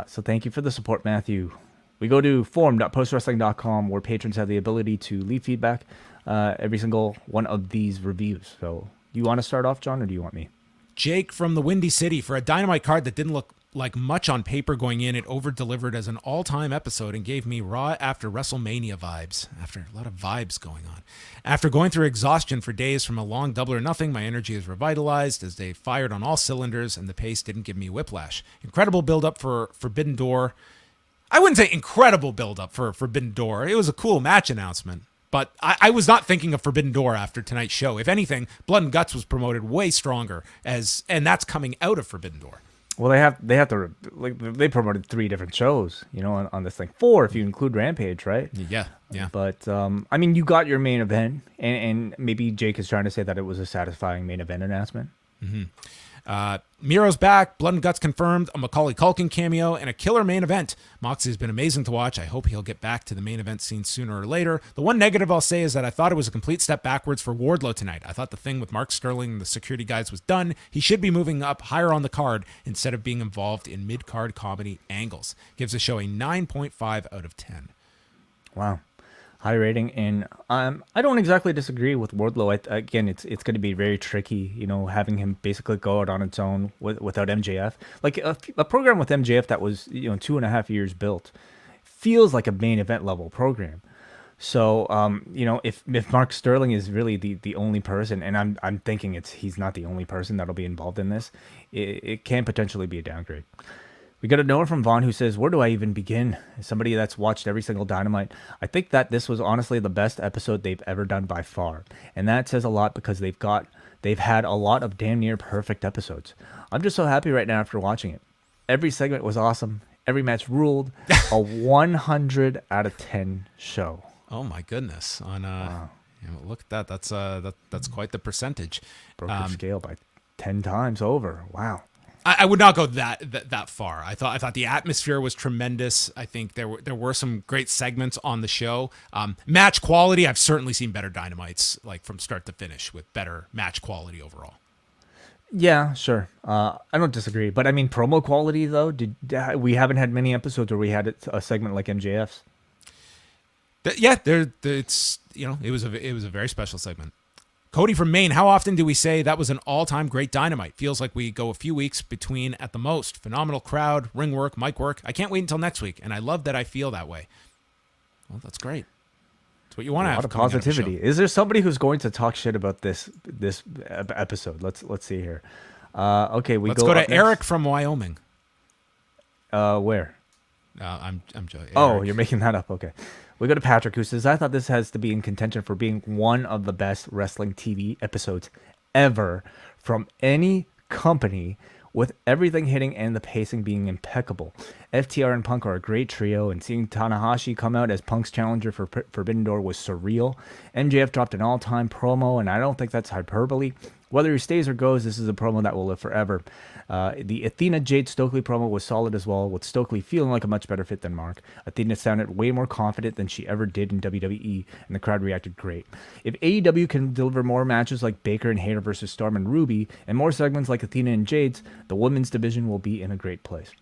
So thank you for the support, Matthew. We go to forum.postwrestling.com where patrons have the ability to leave feedback every single one of these reviews. So you want to start off, John, or do you want me? Jake from the Windy City, for a Dynamite card that didn't look like much on paper going in, it over-delivered as an all-time episode and gave me Raw after WrestleMania vibes. After a lot of vibes going on. After going through exhaustion for days from a long Double or Nothing, my energy is revitalized as they fired on all cylinders and the pace didn't give me whiplash. Incredible build-up for Forbidden Door. I wouldn't say incredible build-up for Forbidden Door. It was a cool match announcement. But I was not thinking of Forbidden Door after tonight's show. If anything, Blood and Guts was promoted way stronger, and that's coming out of Forbidden Door. Well, they have to, like, they promoted 3 different shows, on this thing. 4 if you include Rampage, right? Yeah. But I mean, you got your main event, and maybe Jake is trying to say that it was a satisfying main event announcement. Mm-hmm. Miro's back, Blood and Guts confirmed, a Macaulay Culkin cameo, and a killer main event. Moxley has been amazing to watch. I hope he'll get back to the main event scene sooner or later. The one negative I'll say is that I thought it was a complete step backwards for Wardlow tonight. I thought the thing with Mark Sterling and the security guys was done. He should be moving up higher on the card instead of being involved in mid-card comedy angles. Gives the show a 9.5 out of 10. Wow. High rating, and I don't exactly disagree with Wardlow. Again, it's going to be very tricky, having him basically go out on its own without MJF. Like a program with MJF that was 2.5 years built feels like a main event level program. So if Mark Sterling is really the only person, and I'm thinking he's not the only person that'll be involved in this, it can potentially be a downgrade. We got a note from Vaughn who says, where do I even begin? As somebody that's watched every single Dynamite, I think that this was honestly the best episode they've ever done by far. And that says a lot because they've had a lot of damn near perfect episodes. I'm just so happy right now after watching it. Every segment was awesome. Every match ruled. A 100 out of 10 show. Oh my goodness. Wow. Look at that. That's quite the percentage. Broke the scale by 10 times over. Wow. I would not go that far. I thought the atmosphere was tremendous. I think there were some great segments on the show. Match quality, I've certainly seen better Dynamites, like from start to finish, with better match quality overall. Yeah, sure. I don't disagree, but I mean, promo quality though. We haven't had many episodes where we had a segment like MJF's. It was a very special segment. Cody from Maine, how often do we say that was an all-time great Dynamite? Feels like we go a few weeks between at the most. Phenomenal crowd, ring work, mic work. I can't wait until next week, and I love that I feel that way. Well, that's great. It's what you want to have. A lot of positivity. Is there somebody who's going to talk shit about this episode? Let's see here. Okay, let's go to Eric from Wyoming. Where? I'm joking. Oh, you're making that up. Okay. We go to Patrick, who says, I thought this has to be in contention for being one of the best wrestling TV episodes ever from any company, with everything hitting and the pacing being impeccable. FTR and Punk are a great trio, and seeing Tanahashi come out as Punk's challenger for Forbidden Door was surreal. MJF dropped an all-time promo, and I don't think that's hyperbole. Whether he stays or goes, this is a promo that will live forever. The Athena Jade Stokely promo was solid as well, with Stokely feeling like a much better fit than Mark. Athena sounded way more confident than she ever did in WWE, and the crowd reacted great. If AEW can deliver more matches like Baker and Hayter versus Storm and Ruby, and more segments like Athena and Jade's, the women's division will be in a great place.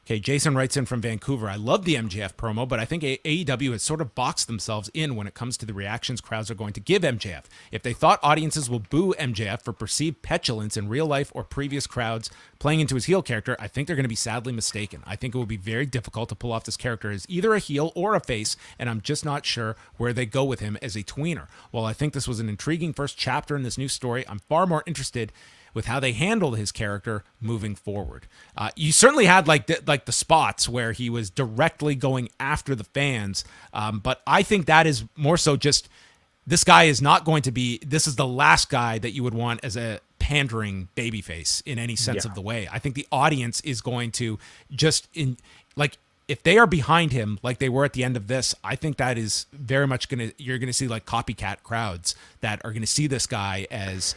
Okay, Jason writes in from Vancouver. I love the MJF promo, but I think AEW has sort of boxed themselves in when it comes to the reactions crowds are going to give MJF. If they thought audiences will boo MJF for perceived petulance in real life or previous crowds playing into his heel character, I think they're going to be sadly mistaken. I think it will be very difficult to pull off this character as either a heel or a face, and I'm just not sure where they go with him as a tweener. While I think this was an intriguing first chapter in this new story, I'm far more interested with how they handled his character moving forward. You certainly had like the spots where he was directly going after the fans, but I think that is more so just this guy is not going to be. This is the last guy that you would want as a pandering babyface in any sense of the way. I think the audience is going to just if they are behind him like they were at the end of this, I think that is very much you're gonna see like copycat crowds that are gonna see this guy as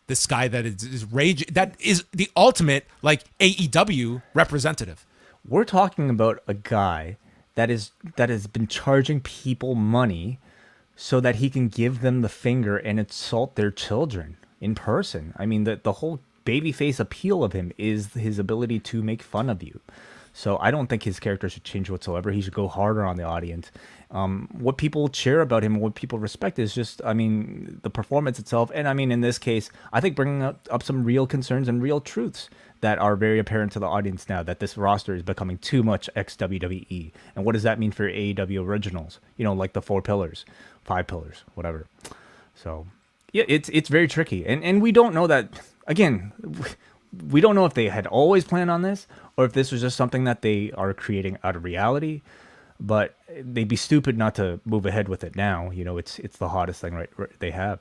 this guy that is rage, that is the ultimate like AEW representative. We're talking about a guy that has been charging people money so that he can give them the finger and insult their children in person. I mean, the whole babyface appeal of him is his ability to make fun of you. So I don't think his character should change whatsoever. He should go harder on the audience. What people cheer about him, what people respect is just, I mean, the performance itself. And I mean, in this case, I think bringing up some real concerns and real truths that are very apparent to the audience now, that this roster is becoming too much ex-WWE. And what does that mean for AEW originals? You know, like the 4 pillars, 5 pillars, whatever. So, yeah, it's very tricky. And we don't know that, again, we don't know if they had always planned on this or if this was just something that they are creating out of reality. But they'd be stupid not to move ahead with it now. You know, it's the hottest thing right they have.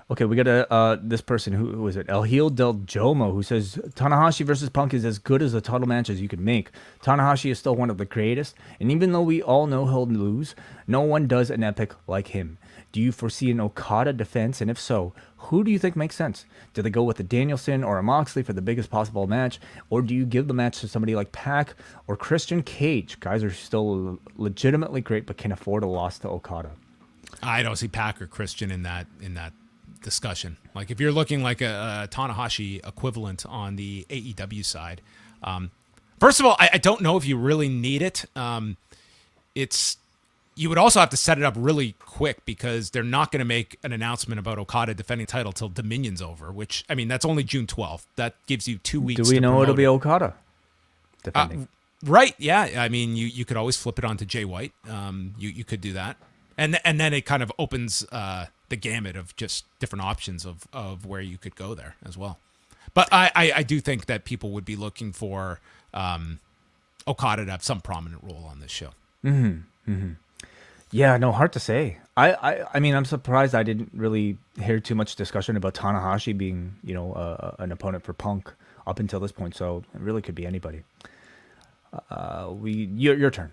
Okay, we got this person, who is it? El Heel Del Jomo, who says, Tanahashi versus Punk is as good as a title match as you could make. Tanahashi is still one of the greatest, and even though we all know he'll lose, no one does an epic like him. Do you foresee an Okada defense, and if so, who do you think makes sense? Do they go with a Danielson or a Moxley for the biggest possible match, or do you give the match to somebody like Pac or Christian Cage? Guys are still legitimately great, but can afford a loss to Okada. I don't see Pac or Christian in that discussion. Like if you're looking like a Tanahashi equivalent on the AEW side, first of all, I don't know if you really need it. You would also have to set it up really quick because they're not going to make an announcement about Okada defending title till Dominion's over, which, I mean, that's only June 12th. That gives you 2 weeks. Do we know it'll be Okada defending? Right. Yeah. I mean, you could always flip it onto Jay White. You could do that. And then it kind of opens the gamut of just different options of where you could go there as well. But I do think that people would be looking for Okada to have some prominent role on this show. Mm-hmm. Mm-hmm. Yeah, no, hard to say. I mean, I'm surprised I didn't really hear too much discussion about Tanahashi being, you know, an opponent for Punk up until this point. So it really could be anybody. Your turn.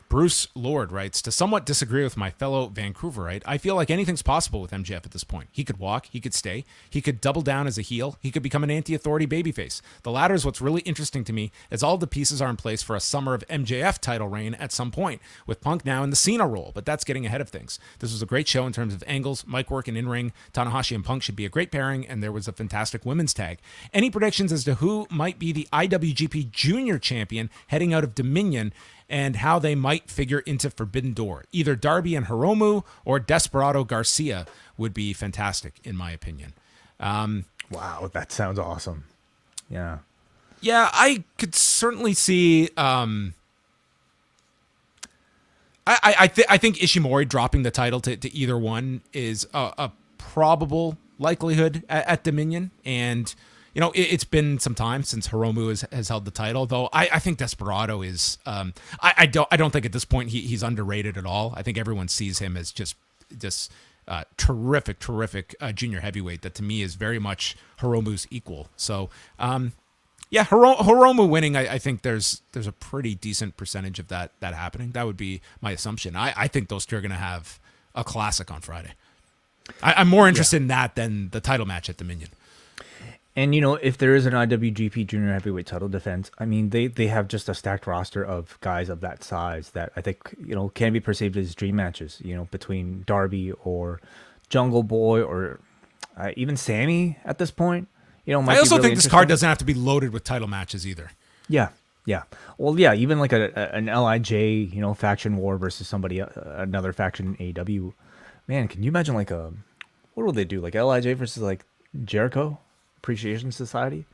Bruce Lord writes, to somewhat disagree with my fellow Vancouverite, I feel like anything's possible with MJF at this point. He could walk, he could stay, he could double down as a heel, he could become an anti-authority babyface. The latter is what's really interesting to me, as all the pieces are in place for a summer of MJF title reign at some point, with Punk now in the Cena role, but that's getting ahead of things. This was a great show in terms of angles, mic work, and in-ring. Tanahashi and Punk should be a great pairing, and there was a fantastic women's tag. Any predictions as to who might be the IWGP Junior Champion heading out of Dominion, and how they might figure into Forbidden Door? Either Darby and Hiromu or Desperado Garcia would be fantastic, in my opinion. Wow, that sounds awesome. Yeah. Yeah, I could certainly see... I think Ishimori dropping the title to either one is a probable likelihood at Dominion, and... You know, it's been some time since Hiromu has held the title, though. I think Desperado is. I don't think at this point he's underrated at all. I think everyone sees him as just this terrific junior heavyweight that to me is very much Hiromu's equal. So, yeah, Hiromu winning. I think there's a pretty decent percentage of that happening. That would be my assumption. I think those two are going to have a classic on Friday. I'm more interested in that than the title match at Dominion. And, you know, if there is an IWGP Junior Heavyweight title defense, I mean, they have just a stacked roster of guys of that size that I think, you know, can be perceived as dream matches, you know, between Darby or Jungle Boy or even Sammy at this point. You know, I also think this card doesn't have to be loaded with title matches either. Yeah. Yeah. Well, yeah, even like an Lij, faction war versus somebody another faction in AEW. Man, can you imagine like a what will they do? Like Lij versus like Jericho Appreciation Society,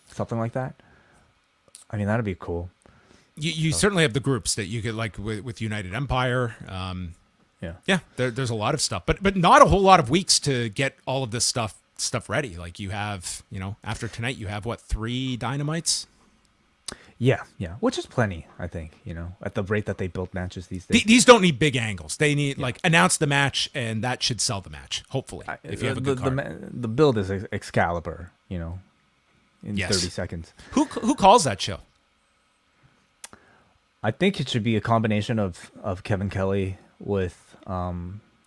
something like that. I mean, that'd be cool. You certainly have the groups that you could like with United Empire. Yeah. Yeah, there's a lot of stuff, but not a whole lot of weeks to get all of this stuff ready. Like you have, after tonight, you have what, 3 Dynamites? Yeah, yeah, which is plenty, I think. At the rate that they build matches these days. These don't need big angles. They need like announce the match, and that should sell the match. Hopefully, if you have a good card. The build is Excalibur, in 30 seconds. Who calls that show? I think it should be a combination of Kevin Kelly with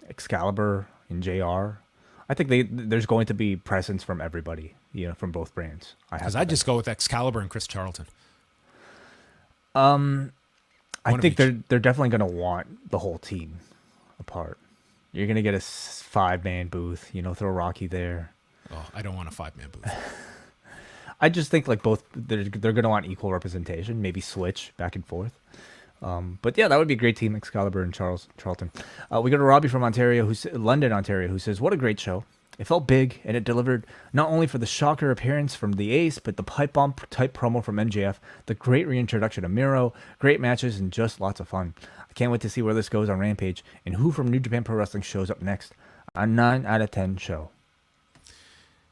Excalibur and JR. I think there's going to be presence from everybody, from both brands. Because I'd just go with Excalibur and Chris Charlton. I think they're definitely going to want the whole team apart. You're going to get a 5-man booth, throw Rocky there. Oh, I don't want a 5-man booth. I just think like both they're going to want equal representation, maybe switch back and forth. But yeah, that would be a great team, Excalibur and Charlton. We go to Robbie from London, Ontario, who says, "What a great show. It felt big, and it delivered not only for the shocker appearance from the Ace, but the pipe bomb type promo from MJF, the great reintroduction of Miro, great matches, and just lots of fun. I can't wait to see where this goes on Rampage, and who from New Japan Pro Wrestling shows up next. A 9 out of 10 show."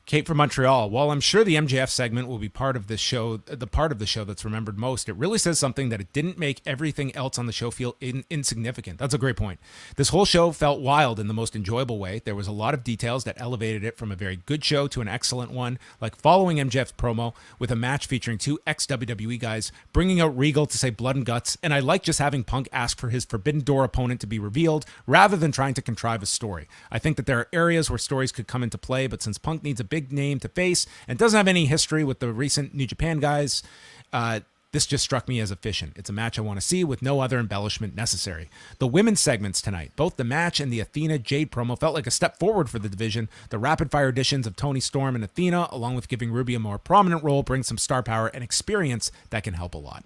Kate from Montreal. While I'm sure the MJF segment will be part of this show, the part of the show that's remembered most, it really says something that it didn't make everything else on the show feel insignificant. That's a great point. This whole show felt wild in the most enjoyable way. There was a lot of details that elevated it from a very good show to an excellent one, like following MJF's promo with a match featuring 2 ex-WWE guys, bringing out Regal to say blood and guts, and I like just having Punk ask for his Forbidden Door opponent to be revealed, rather than trying to contrive a story. I think that there are areas where stories could come into play, but since Punk needs a big name to face and doesn't have any history with the recent New Japan guys, this just struck me as efficient. It's a match I want to see with no other embellishment necessary. The women's segments tonight, both the match and the Athena Jade promo, felt like a step forward for the division. The rapid fire additions of Toni Storm and Athena, along with giving Ruby a more prominent role, bring some star power and experience that can help a lot.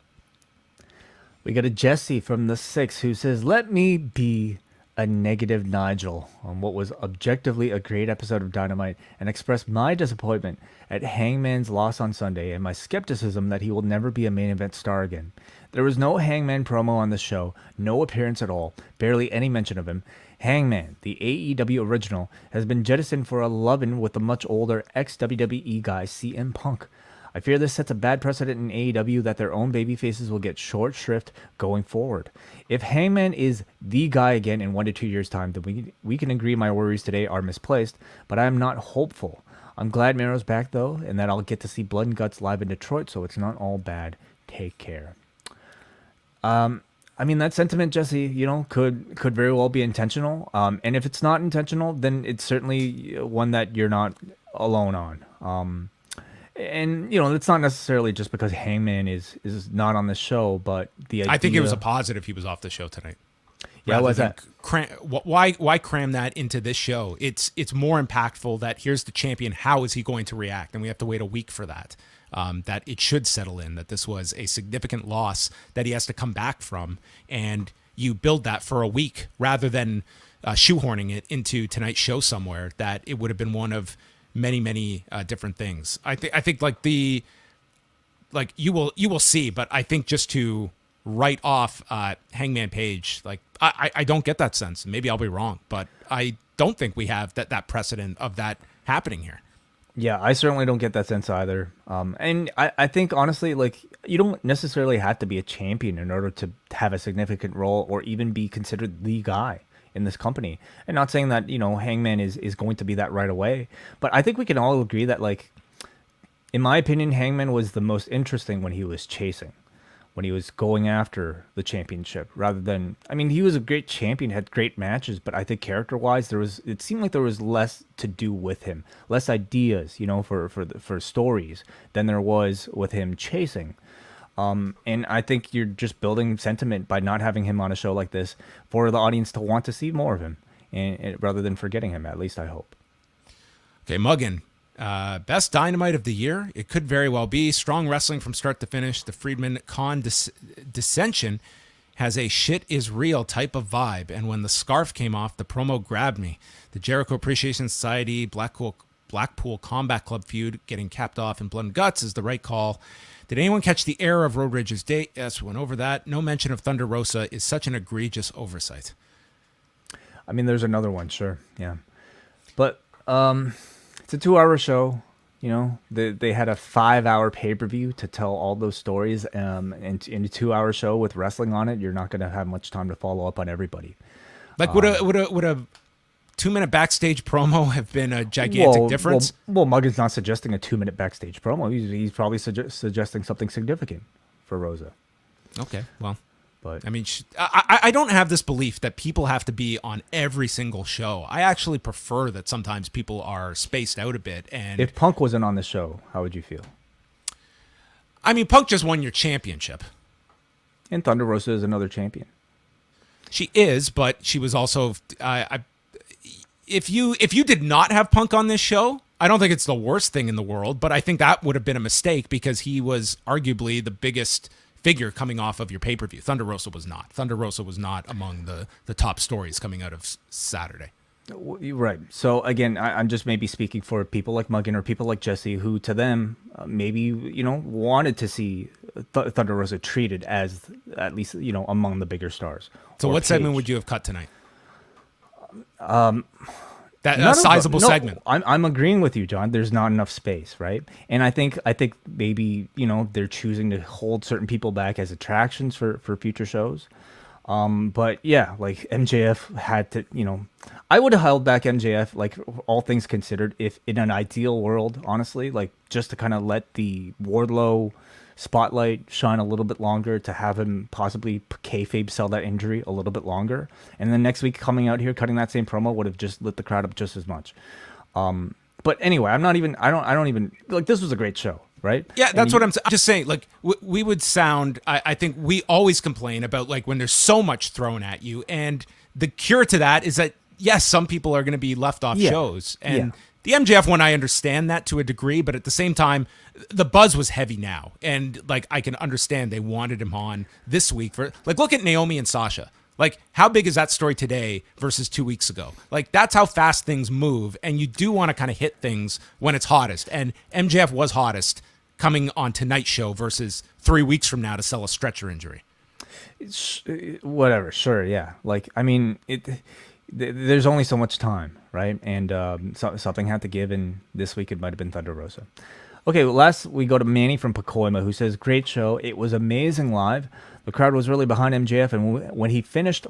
We got a Jesse from the 6 who says, "Let me be a negative Nigel on what was objectively a great episode of Dynamite and express my disappointment at Hangman's loss on Sunday and my skepticism that he will never be a main event star again. There was no Hangman promo on the show, no appearance at all, barely any mention of him. Hangman, the AEW original, has been jettisoned for a lovin' with the much older ex-WWE guy CM Punk. I fear this sets a bad precedent in AEW that their own babyfaces will get short shrift going forward. If Hangman is the guy again in 1 to 2 years' time, then we can agree my worries today are misplaced, but I am not hopeful. I'm glad Miro's back, though, and that I'll get to see Blood and Guts live in Detroit, so it's not all bad. Take care." I mean, that sentiment, Jesse, could very well be intentional. And if it's not intentional, then it's certainly one that you're not alone on. And, it's not necessarily just because Hangman is not on the show, but the idea... I think it was a positive he was off the show tonight. Yeah, why is that? Why cram that into this show? It's more impactful that here's the champion, how is he going to react? And we have to wait a week for that. That it should settle in, that this was a significant loss that he has to come back from, and you build that for a week rather than shoehorning it into tonight's show somewhere, that it would have been one of many different things. I think you will see, but I think just to write off Hangman Page, I don't get that sense. Maybe I'll be wrong, but I don't think we have that precedent of that happening here. Yeah, I certainly don't get that sense either. And I think honestly, you don't necessarily have to be a champion in order to have a significant role or even be considered the guy in this company. And not saying that, Hangman is going to be that right away, but I think we can all agree that, in my opinion, Hangman was the most interesting when he was chasing, when he was going after the championship, rather than, he was a great champion, had great matches, but I think character-wise, it seemed like there was less to do with him, less ideas, for stories than there was with him chasing. And I think you're just building sentiment by not having him on a show like this for the audience to want to see more of him, and rather than forgetting him, at least I hope. Okay, Muggin, Best Dynamite of the year. It could very well be. Strong wrestling from start to finish. The Friedman Khan dissension has a shit is real type of vibe. And when the scarf came off, the promo grabbed me. The Jericho Appreciation Society, Blackpool Combat Club feud getting capped off in Blood and Guts is the right call. Did anyone catch the error of Road Rage's date? Yes, went over that. No mention of Thunder Rosa is such an egregious oversight. I mean, there's another one, sure, yeah. But it's a 2-hour show. You know, they had a 5-hour pay-per-view to tell all those stories. And in a 2-hour show with wrestling on it, you're not going to have much time to follow up on everybody. Like, would a 2-minute backstage promo have been a gigantic difference? Well, Muggin's not suggesting a 2-minute backstage promo. He's probably suggesting something significant for Rosa. Okay, well. But I mean, I don't have this belief that people have to be on every single show. I actually prefer that sometimes people are spaced out a bit. And if Punk wasn't on the show, how would you feel? I mean, Punk just won your championship. And Thunder Rosa is another champion. She is, but she was also... If you did not have Punk on this show, I don't think it's the worst thing in the world, but I think that would have been a mistake because he was arguably the biggest figure coming off of your pay-per-view. Thunder Rosa was not. Thunder Rosa was not among the top stories coming out of Saturday. Right. So again, I'm just maybe speaking for people like Muggin or people like Jesse, who to them maybe wanted to see Thunder Rosa treated as at least among the bigger stars. So what segment would you have cut tonight? That sizable segment. I'm agreeing with you, John. There's not enough space, right? And I think maybe they're choosing to hold certain people back as attractions for future shows. But yeah, like MJF had to, I would have held back MJF, like all things considered, if in an ideal world, honestly, like just to kind of let the Wardlow spotlight shine a little bit longer, to have him possibly kayfabe sell that injury a little bit longer, and then next week coming out here cutting that same promo would have just lit the crowd up just as much. But anyway, I don't even like, this was a great show, right? Yeah, that's what I'm just saying. Like we would sound, I think we always complain about like when there's so much thrown at you, and the cure to that is that yes, some people are going to be left off shows, and the MJF one, I understand that to a degree, but at the same time, the buzz was heavy now. And like, I can understand they wanted him on this week for like, look at Naomi and Sasha. Like, how big is that story today versus 2 weeks ago? Like, that's how fast things move. And you do want to kind of hit things when it's hottest. And MJF was hottest coming on tonight's show versus 3 weeks from now to sell a stretcher injury. Whatever. Sure. Yeah. Like, I mean, there's only so much time, right? And something had to give, and this week it might have been Thunder Rosa. Okay, well, last we go to Manny from Pacoima, who says, great show. It was amazing live. The crowd was really behind MJF, and when he finished,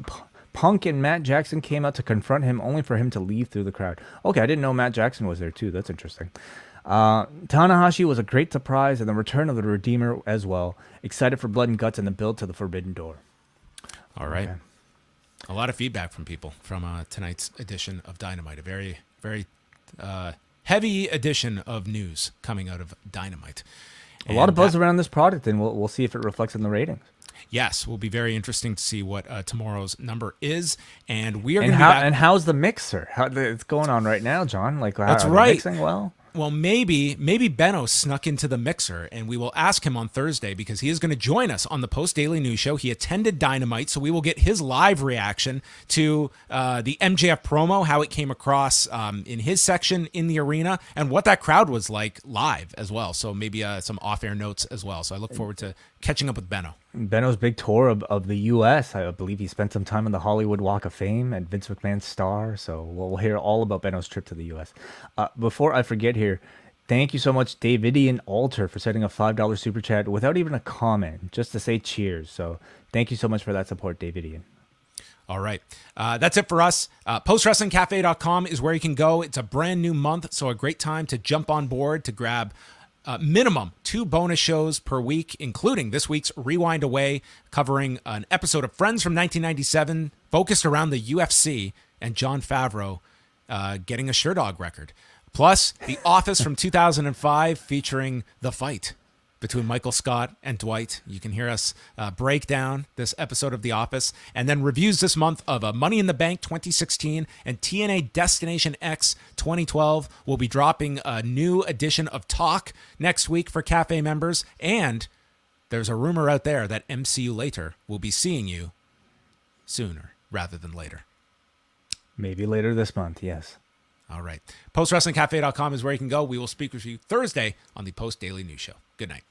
Punk and Matt Jackson came out to confront him, only for him to leave through the crowd. Okay, I didn't know Matt Jackson was there, too. That's interesting. Tanahashi was a great surprise, and the return of the Redeemer as well. Excited for Blood and Guts and the build to the Forbidden Door. All right. Okay. A lot of feedback from people from tonight's edition of Dynamite. A very, very heavy edition of news coming out of Dynamite. A lot of buzz around this product, and we'll see if it reflects in the ratings. Yes, will be very interesting to see what tomorrow's number is, and we are going to be back. And how's the mixer? How it's going on right now, John? Like, that's right. Mixing well. Well, maybe Benno snuck into the mixer, and we will ask him on Thursday because he is going to join us on the Post Daily News Show. He attended Dynamite, so we will get his live reaction to the MJF promo, how it came across in his section in the arena, and what that crowd was like live as well. So maybe some off-air notes as well. So I look forward to catching up with Benno. Benno's big tour of the U.S. I believe he spent some time on the Hollywood Walk of Fame at Vince McMahon's Star. So we'll hear all about Benno's trip to the U.S. Before I forget here, thank you so much, Davidian Alter, for sending a $5 super chat without even a comment, just to say cheers. So thank you so much for that support, Davidian. All right. That's it for us. PostWrestlingCafe.com is where you can go. It's a brand new month, so a great time to jump on board to grab minimum 2 bonus shows per week, including this week's Rewind-A-Way, covering an episode of Friends from 1997 focused around the UFC and Jon Favreau getting a Sherdog record. Plus, The Office from 2005 featuring the fight between Michael Scott and Dwight. You can hear us break down this episode of The Office, and then reviews this month of Money in the Bank 2016 and TNA Destination X 2012. We'll be dropping a new edition of Talk next week for Cafe members, and there's a rumor out there that MCU Later will be seeing you sooner rather than later. Maybe later this month, yes. All right. PostWrestlingCafe.com is where you can go. We will speak with you Thursday on the Post Daily News Show. Good night.